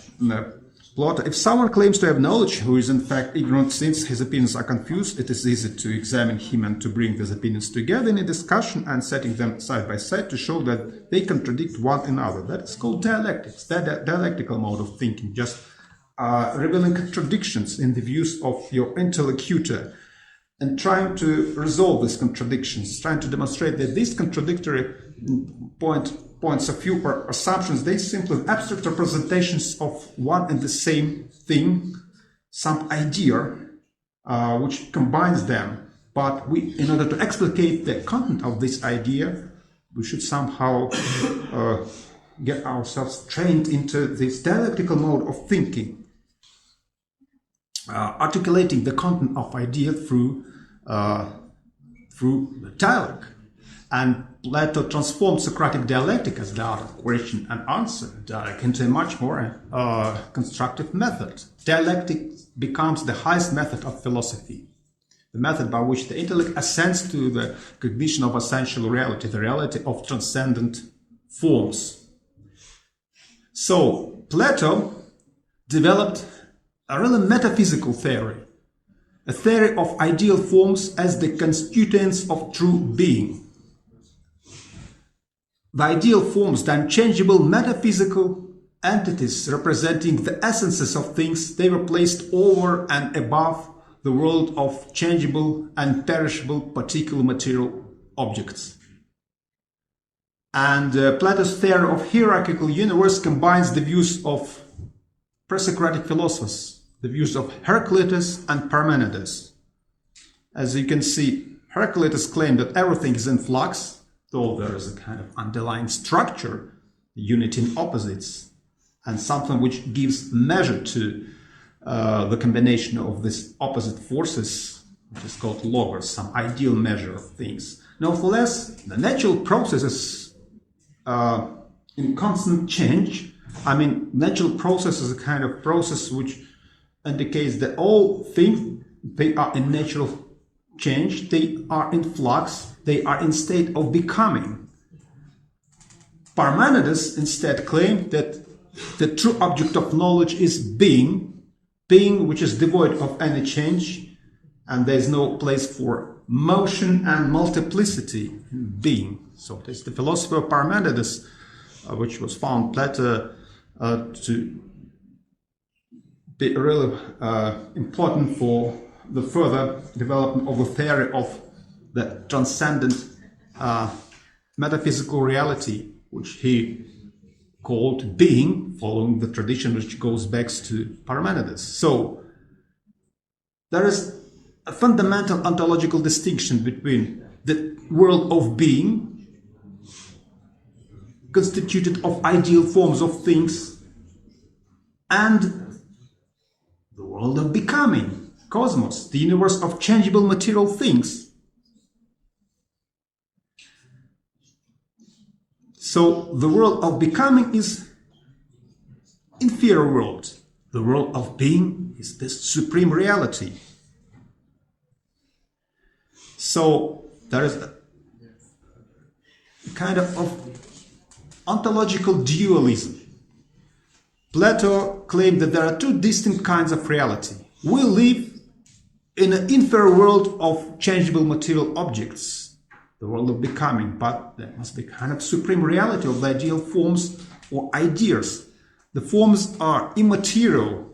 Plato. If someone claims to have knowledge who is in fact ignorant, since his opinions are confused, it is easy to examine him and to bring these opinions together in a discussion and setting them side by side to show that they contradict one another. That is called dialectics, that dialectical mode of thinking, just revealing contradictions in the views of your interlocutor and trying to resolve these contradictions, trying to demonstrate that these contradictory points of view or assumptions, they simply abstract representations of one and the same thing, some idea which combines them. But in order to explicate the content of this idea, we should somehow get ourselves trained into this dialectical mode of thinking, articulating the content of idea through dialogue. And Plato transformed Socratic dialectic as the art of question and answer dialogue into a much more constructive method. Dialectic becomes the highest method of philosophy, the method by which the intellect ascends to the cognition of essential reality, the reality of transcendent forms. So Plato developed a really metaphysical theory, a theory of ideal forms as the constituents of true being. the ideal forms, the unchangeable metaphysical entities representing the essences of things, they were placed over and above the world of changeable and perishable particular material objects. And Plato's theory of hierarchical universe combines the views of pre-Socratic philosophers, the views of Heraclitus and Parmenides. As you can see, Heraclitus claimed that everything is in flux, though there is a kind of underlying structure, unity in opposites, and something which gives measure to the combination of these opposite forces, which is called logos, some ideal measure of things. Nevertheless, the natural processes in constant change. I mean, natural process is a kind of process which indicates that all things, they are in natural change, they are in flux, they are in state of becoming. Parmenides instead claimed that the true object of knowledge is being which is devoid of any change, and there is no place for motion and multiplicity in being. So this is the philosophy of Parmenides, which was found Plato to be really important for the further development of a theory of the transcendent metaphysical reality, which he called being, following the tradition which goes back to Parmenides. So there is a fundamental ontological distinction between the world of being, constituted of ideal forms of things, and the world of becoming, cosmos, the universe of changeable material things. So the world of becoming is inferior world. The world of being is this supreme reality. So there is a kind of ontological dualism. Plato claimed that there are two distinct kinds of reality. We live in an inferior world of changeable material objects, the world of becoming, but there must be kind of supreme reality of the ideal forms or ideas. The forms are immaterial,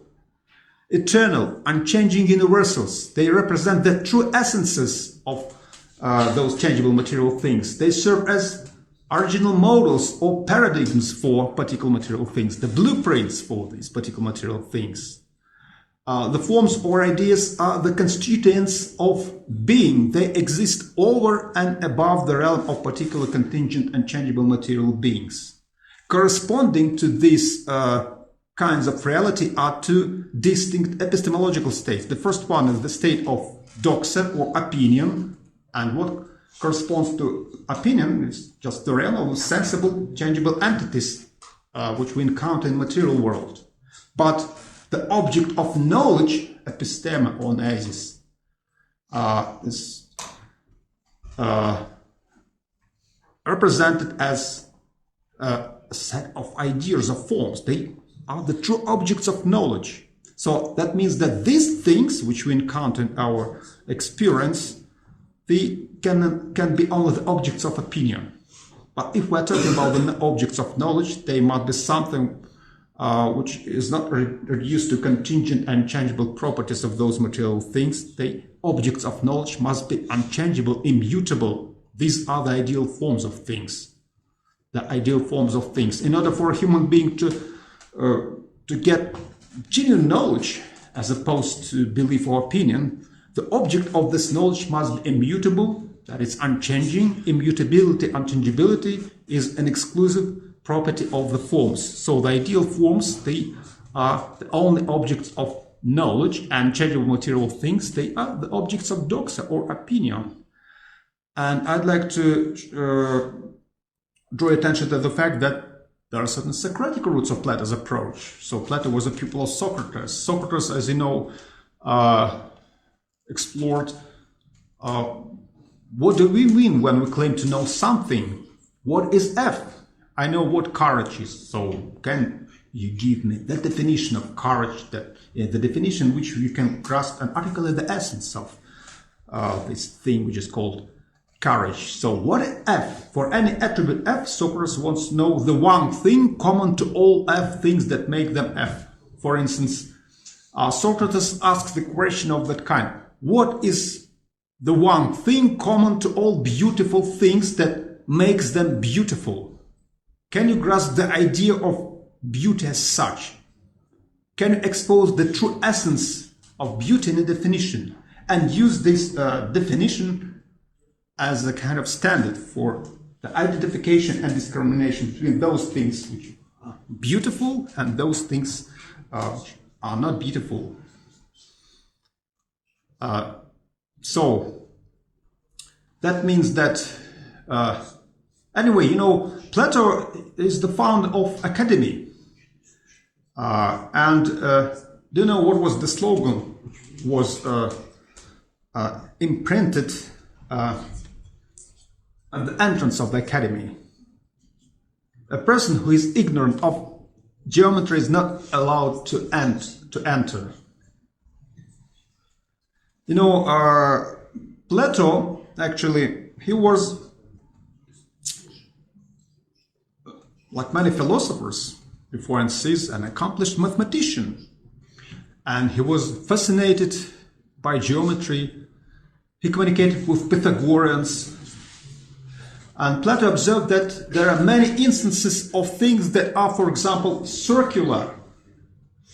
eternal, unchanging universals. They represent the true essences of those changeable material things. They serve as original models or paradigms for particular material things, the blueprints for these particular material things. The forms or ideas are the constituents of being. They exist over and above the realm of particular contingent and changeable material beings. Corresponding to these kinds of reality are two distinct epistemological states. The first one is the state of doxa or opinion, and what corresponds to opinion is just the realm of sensible, changeable entities which we encounter in material world. But the object of knowledge, episteme or noesis, is represented as a set of ideas or forms. They are the true objects of knowledge. So that means that these things which we encounter in our experience, they can be only the objects of opinion. But if we're talking about the objects of knowledge, they must be something which is not reduced to contingent and changeable properties of those material things. The objects of knowledge must be unchangeable, immutable. These are the ideal forms of things. The ideal forms of things. In order for a human being to get genuine knowledge, as opposed to belief or opinion, the object of this knowledge must be immutable, that is unchanging. Immutability, unchangeability is an exclusive property of the forms. So the ideal forms, they are the only objects of knowledge, and changeable material things, they are the objects of doxa or opinion. And I'd like to draw attention to the fact that there are certain Socratic roots of Plato's approach. So Plato was a pupil of Socrates. Socrates, as you know, explored what do we mean when we claim to know something? What is F? I know what courage is, so can you give me the definition of courage, that the definition which you can grasp and articulate the essence of this thing which is called courage. So what is F? For any attribute F, Socrates wants to know the one thing common to all F things that make them F. For instance, Socrates asks the question of that kind: what is the one thing common to all beautiful things that makes them beautiful? Can you grasp the idea of beauty as such? Can you expose the true essence of beauty in a definition and use this definition as a kind of standard for the identification and discrimination between those things which are beautiful and those things which are not beautiful? So that means that anyway, you know, Plato is the founder of academy, and do you know what was the slogan was imprinted at the entrance of the academy? A person who is ignorant of geometry is not allowed to enter. You know, Plato, actually, he was, like many philosophers before, and he's an accomplished mathematician. And he was fascinated by geometry. He communicated with Pythagoreans. And Plato observed that there are many instances of things that are, for example, circular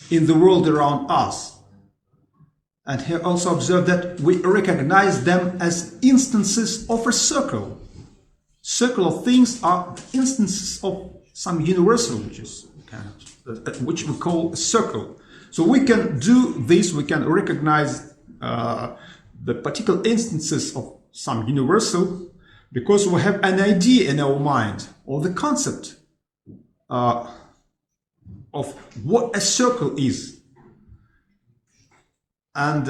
in the world around us. And he also observed that we recognize them as instances of a circle. Circular things are instances of some universal, which is kind of, which we call a circle. So we can do this, we can recognize the particular instances of some universal because we have an idea in our mind or the concept of what a circle is. And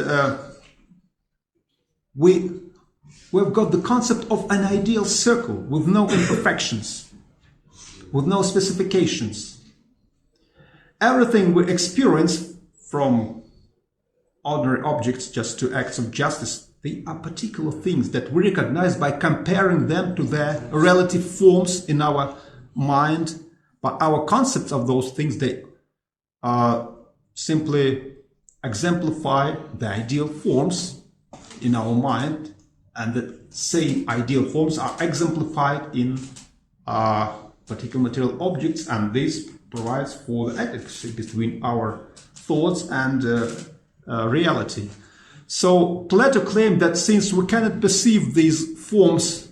we've got the concept of an ideal circle with no imperfections, with no specifications. Everything we experience, from ordinary objects just to acts of justice, they are particular things that we recognize by comparing them to their relative forms in our mind. But our concepts of those things, they simply exemplify the ideal forms in our mind, and the same ideal forms are exemplified in particular material objects, and this provides for the adequacy between our thoughts and reality. So Plato claimed that since we cannot perceive these forms,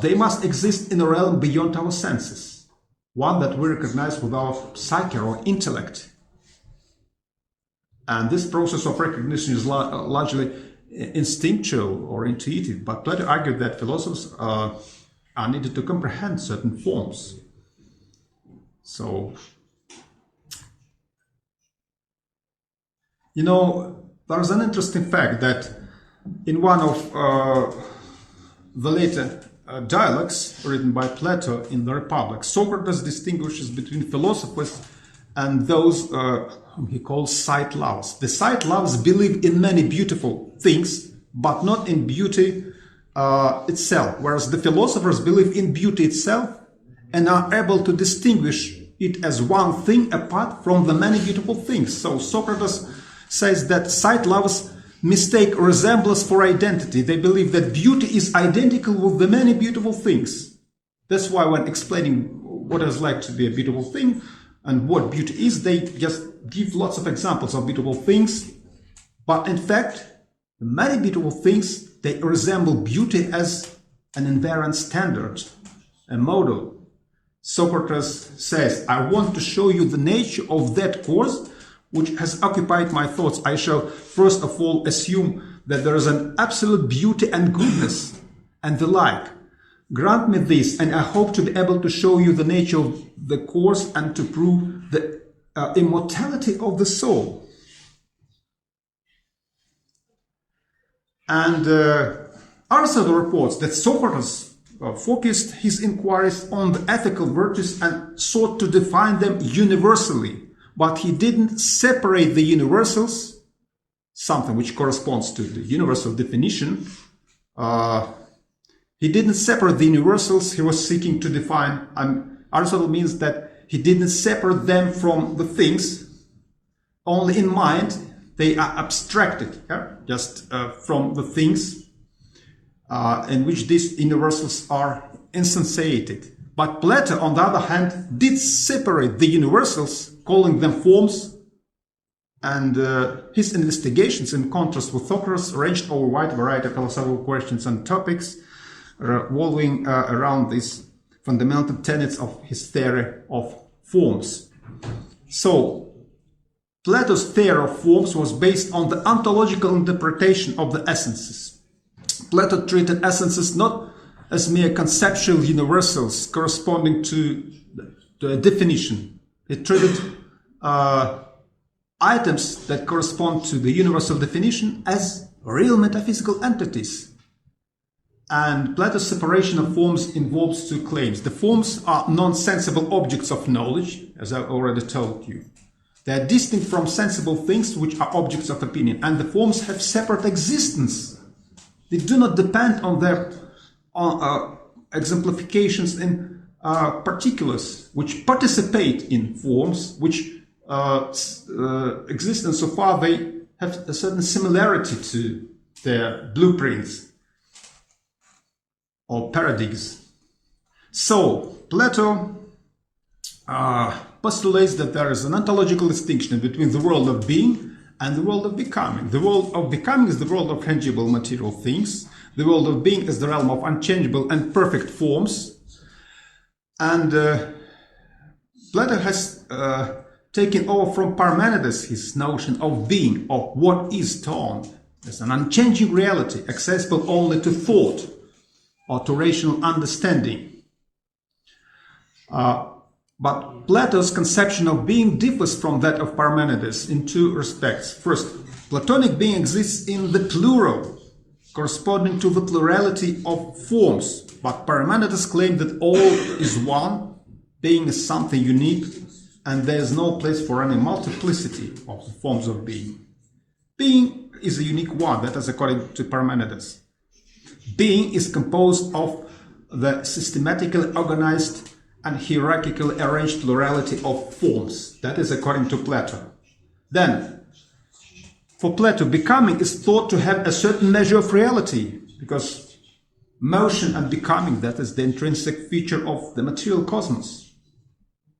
they must exist in a realm beyond our senses, one that we recognize with our psyche or intellect. And this process of recognition is largely instinctual or intuitive, but Plato argued that philosophers are needed to comprehend certain forms. So, you know, there's an interesting fact that in one of the later dialogues written by Plato in the Republic, Socrates distinguishes between philosophers and those whom he calls sight lovers. The sight lovers believe in many beautiful things, but not in beauty itself, whereas the philosophers believe in beauty itself and are able to distinguish it as one thing apart from the many beautiful things. So Socrates says that sight lovers mistake resemblance for identity. They believe that beauty is identical with the many beautiful things. That's why when explaining what it's like to be a beautiful thing and what beauty is, they just give lots of examples of beautiful things. But in fact, many beautiful things, they resemble beauty as an invariant standard, a model. Socrates says, I want to show you the nature of that cause which has occupied my thoughts. I shall first of all assume that there is an absolute beauty and goodness and the like. Grant me this, and I hope to be able to show you the nature of the cause and to prove the immortality of the soul. And Aristotle reports that Socrates focused his inquiries on the ethical virtues and sought to define them universally, but he didn't separate the universals, something which corresponds to the universal definition, he didn't separate the universals he was seeking to define. Aristotle means that he didn't separate them from the things. Only in mind they are abstracted, just from the things in which these universals are instantiated. But Plato, on the other hand, did separate the universals, calling them forms, and his investigations, in contrast with Socrates, ranged over a wide variety of philosophical questions and topics revolving around these fundamental tenets of his theory of forms. So, Plato's theory of forms was based on the ontological interpretation of the essences. Plato treated essences not as mere conceptual universals corresponding to a definition. He treated items that correspond to the universal definition as real metaphysical entities. And Plato's separation of forms involves two claims. The forms are non-sensible objects of knowledge, as I already told you. They are distinct from sensible things, which are objects of opinion. And the forms have separate existence. They do not depend on their exemplifications in particulars, which participate in forms, which exist insofar they have a certain similarity to their blueprints or paradigms. So, Plato postulates that there is an ontological distinction between the world of being and the world of becoming. The world of becoming is the world of tangible material things. The world of being is the realm of unchangeable and perfect forms. And Plato has taken over from Parmenides his notion of being, of what is termed as an unchanging reality, accessible only to thought or to rational understanding. But Plato's conception of being differs from that of Parmenides in two respects. First, Platonic being exists in the plural, corresponding to the plurality of forms. But Parmenides claimed that all is one, being is something unique, and there is no place for any multiplicity of the forms of being. Being is a unique one, that is according to Parmenides. Being is composed of the systematically organized and hierarchically arranged plurality of forms. That is according to Plato. Then, for Plato, becoming is thought to have a certain measure of reality, because motion and becoming, that is the intrinsic feature of the material cosmos.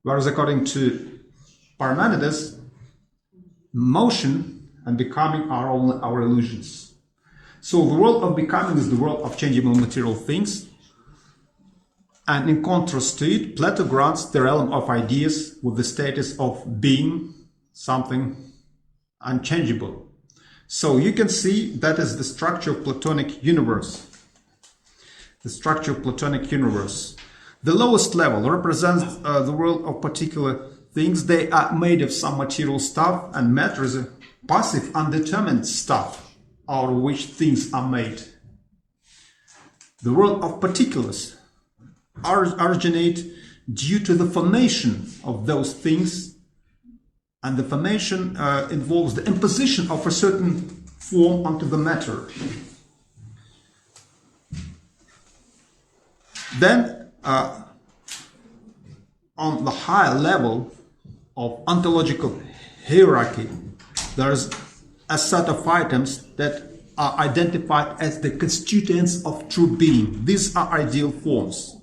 Whereas according to Parmenides, motion and becoming are only our illusions. So the world of becoming is the world of changeable material things. And in contrast to it, Plato grants the realm of ideas with the status of being something unchangeable. So you can see that is the structure of Platonic universe. The structure of Platonic universe. The lowest level represents the world of particular things. They are made of some material stuff, and matter is a passive, undetermined stuff out of which things are made. The world of particulars originate due to the formation of those things, and the formation involves the imposition of a certain form onto the matter. Then, on the higher level of ontological hierarchy, there is a set of items that are identified as the constituents of true being. These are ideal forms.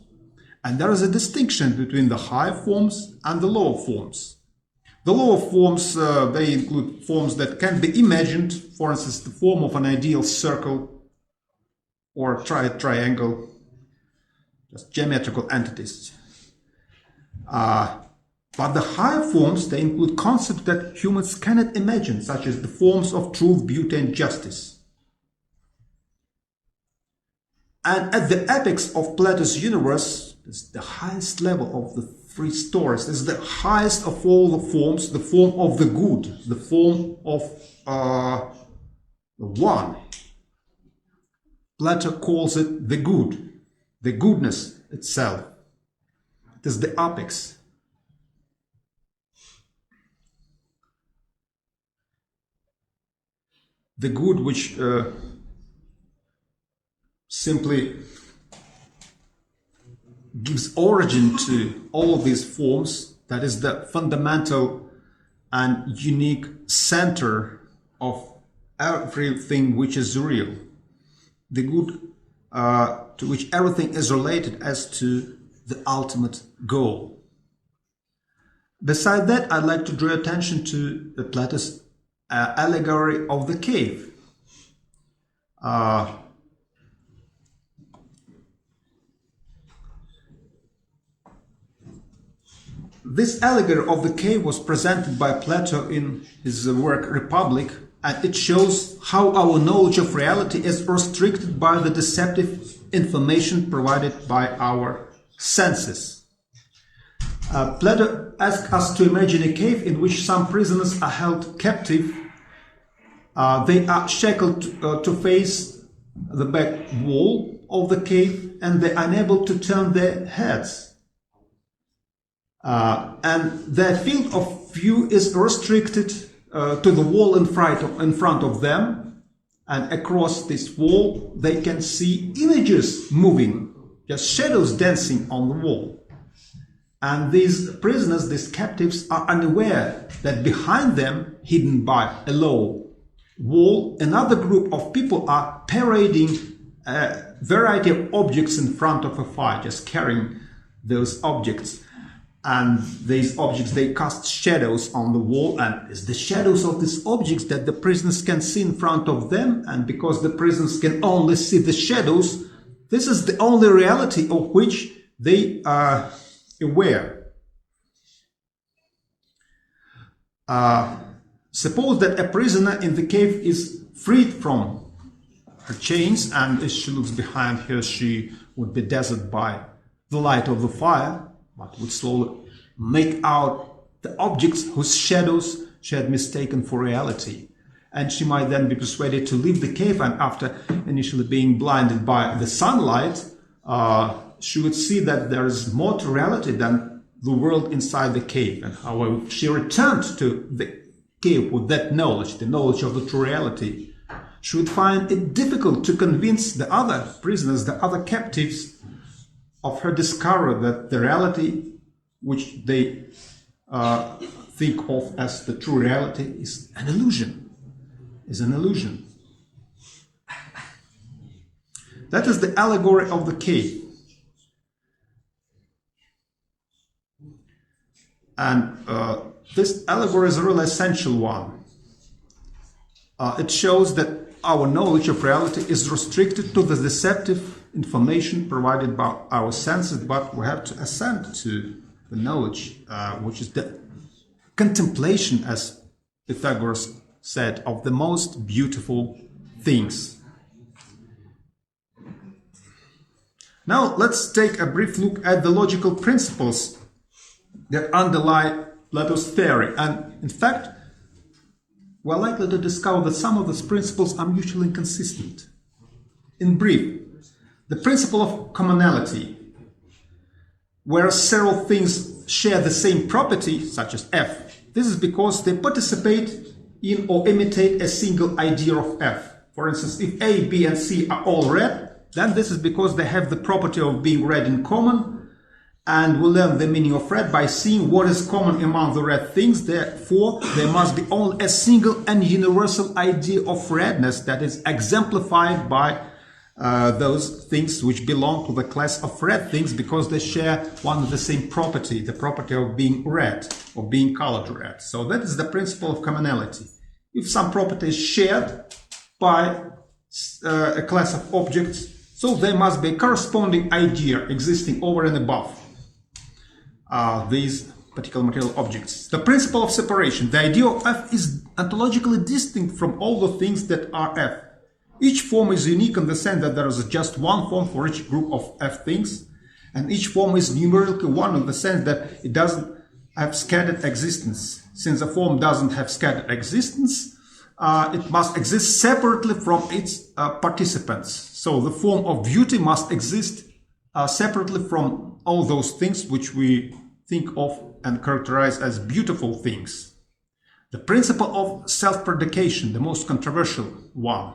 And there is a distinction between the higher forms and the lower forms. The lower forms, they include forms that can be imagined, for instance, the form of an ideal circle or triangle, just geometrical entities. But the higher forms, they include concepts that humans cannot imagine, such as the forms of truth, beauty, and justice. And at the apex of Plato's universe, is the highest level of the three stories. This is the highest of all the forms, the form of the good, the form of the one. Plato calls it the good, the goodness itself. It is the apex. The good which simply gives origin to all these forms, that is the fundamental and unique center of everything which is real, the good to which everything is related as to the ultimate goal. Beside that, I'd like to draw attention to Plato's allegory of the cave. This allegory of the cave was presented by Plato in his work Republic, and it shows how our knowledge of reality is restricted by the deceptive information provided by our senses. Plato asks us to imagine a cave in which some prisoners are held captive. They are shackled to face the back wall of the cave, and they are unable to turn their heads. And their field of view is restricted to the wall in front of them, and across this wall they can see images moving, just shadows dancing on the wall. And these prisoners, these captives, are unaware that behind them, hidden by a low wall, another group of people are parading a variety of objects in front of a fire, just carrying those objects. And these objects, they cast shadows on the wall, and it's the shadows of these objects that the prisoners can see in front of them. And because the prisoners can only see the shadows, this is the only reality of which they are aware. Suppose that a prisoner in the cave is freed from her chains, and as she looks behind her, she would be dazzled by the light of the fire, but would slowly make out the objects whose shadows she had mistaken for reality. And she might then be persuaded to leave the cave, and after initially being blinded by the sunlight, she would see that there is more to reality than the world inside the cave. And however, she returned to the cave with that knowledge, the knowledge of the true reality, she would find it difficult to convince the other prisoners, the other captives, of her discovery that the reality which they think of as the true reality is an illusion, That is the allegory of the cave. And this allegory is a really essential one. It shows that our knowledge of reality is restricted to the deceptive information provided by our senses, but we have to ascend to the knowledge, which is the contemplation, as Pythagoras said, of the most beautiful things. Now let's take a brief look at the logical principles that underlie Plato's theory. And in fact, we're likely to discover that some of these principles are mutually inconsistent. In brief, the principle of commonality, where several things share the same property, such as F, this is because they participate in or imitate a single idea of F. For instance, if A, B, and C are all red, then this is because they have the property of being red in common, and we learn the meaning of red by seeing what is common among the red things. Therefore, there must be only a single and universal idea of redness that is exemplified by those things which belong to the class of red things, because they share one and the same property, the property of being red, or being colored red. So that is the principle of commonality. If some property is shared by a class of objects, so there must be a corresponding idea existing over and above these particular material objects. The principle of separation. The idea of F is ontologically distinct from all the things that are F. Each form is unique in the sense that there is just one form for each group of F things, and each form is numerically one in the sense that it doesn't have scattered existence. Since a form doesn't have scattered existence, it must exist separately from its participants. So the form of beauty must exist separately from all those things which we think of and characterize as beautiful things. The principle of self-predication, the most controversial one.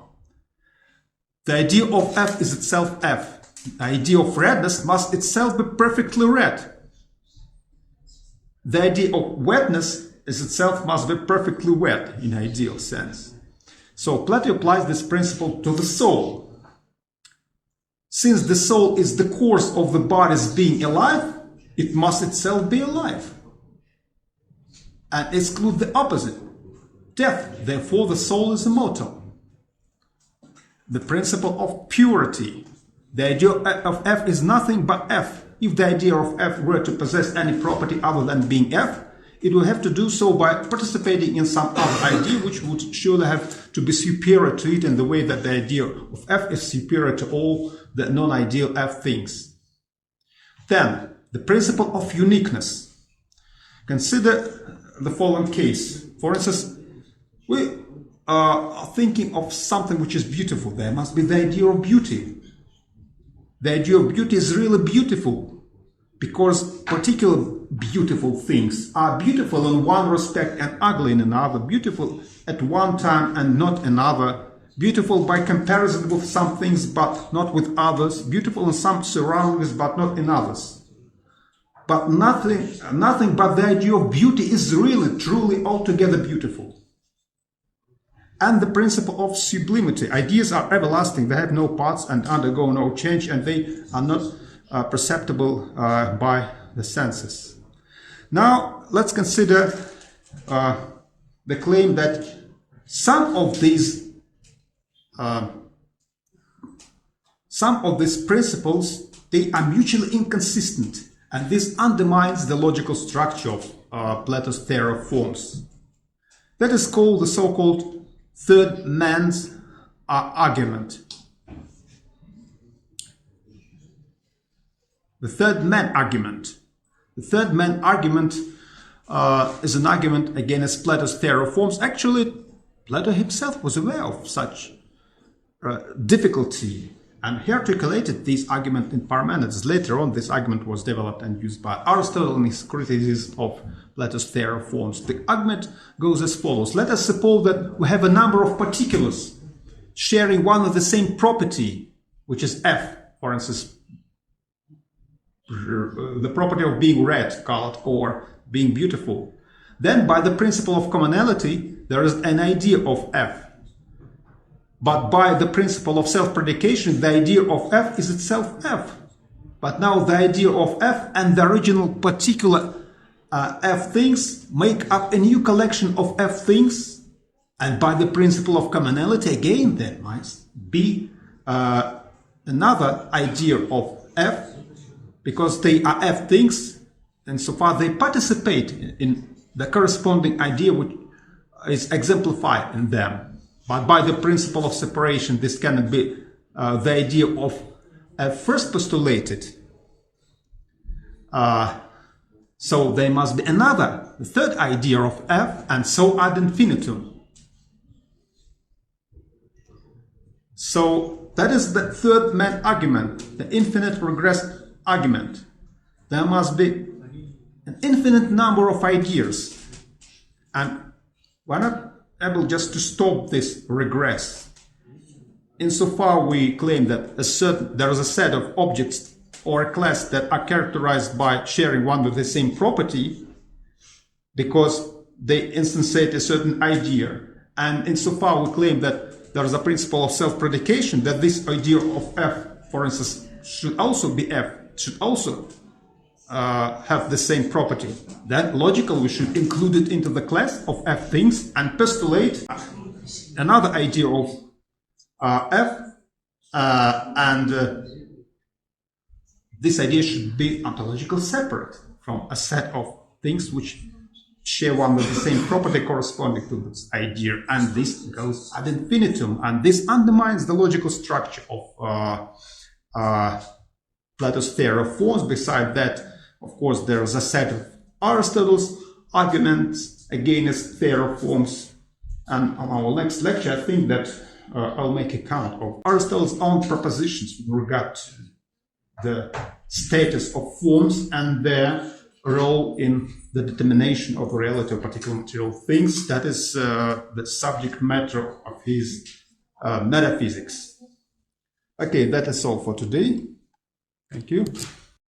The idea of F is itself F. the idea of redness must itself be perfectly red. The idea of wetness is itself must be perfectly wet in ideal sense. So Plato applies this principle to the soul. Since the soul is the cause of the body's being alive, it must itself be alive and exclude the opposite, death. Therefore, the soul is immortal. The principle of purity. The idea of F is nothing but F. If the idea of F were to possess any property other than being F, it will have to do so by participating in some other idea, which would surely have to be superior to it in the way that the idea of F is superior to all the non-ideal F things. Then, the principle of uniqueness. Consider the following case. For instance, we are thinking of something which is beautiful. There must be the idea of beauty. The idea of beauty is really beautiful because particular beautiful things are beautiful in one respect and ugly in another, beautiful at one time and not another, beautiful by comparison with some things but not with others, beautiful in some surroundings but not in others. But nothing but the idea of beauty is really, truly, altogether beautiful. And the principle of sublimity. Ideas are everlasting, they have no parts and undergo no change, and they are not perceptible by the senses. Now, let's consider the claim that some of these principles, they are mutually inconsistent, and this undermines the logical structure of Plato's theory of forms. That is called the so-called third man's argument. The third man argument. The third man argument is an argument against Plato's theory of forms. Actually, Plato himself was aware of such difficulty, and he articulated this argument in Parmenides. Later on, this argument was developed and used by Aristotle in his criticism of Plato's theory of forms. The argument goes as follows. Let us suppose that we have a number of particulars sharing one of the same property, which is F, for instance, the property of being red, colored, or being beautiful. Then, by the principle of commonality, there is an idea of F. But by the principle of self-predication, the idea of F is itself F. But now the idea of F and the original particular F things make up a new collection of F things. And by the principle of commonality, again, there must be another idea of F, because they are F things, and so far they participate in the corresponding idea which is exemplified in them. But by the principle of separation, this cannot be the idea of F first postulated. So there must be another, the third idea of F, and so ad infinitum. So that is the third man argument, the infinite regress argument. There must be an infinite number of ideas, and we're not able just to stop this regress. Insofar we claim that there is a set of objects or a class that are characterized by sharing one with the same property because they instantiate a certain idea. And insofar we claim that there is a principle of self-predication, that this idea of F, for instance, should also be F, should also have the same property. Then logically we should include it into the class of F things and postulate another idea of F, and this idea should be ontologically separate from a set of things which share one with the same property corresponding to this idea, and this goes ad infinitum, and this undermines the logical structure of Plato's theory of forms. Beside that, of course, there is a set of Aristotle's arguments against theory of forms, and on our next lecture I think that I'll make account of Aristotle's own propositions with regard to the status of forms and their role in the determination of the reality of particular material things. That is the subject matter of his metaphysics. Okay, that is all for today. Thank you.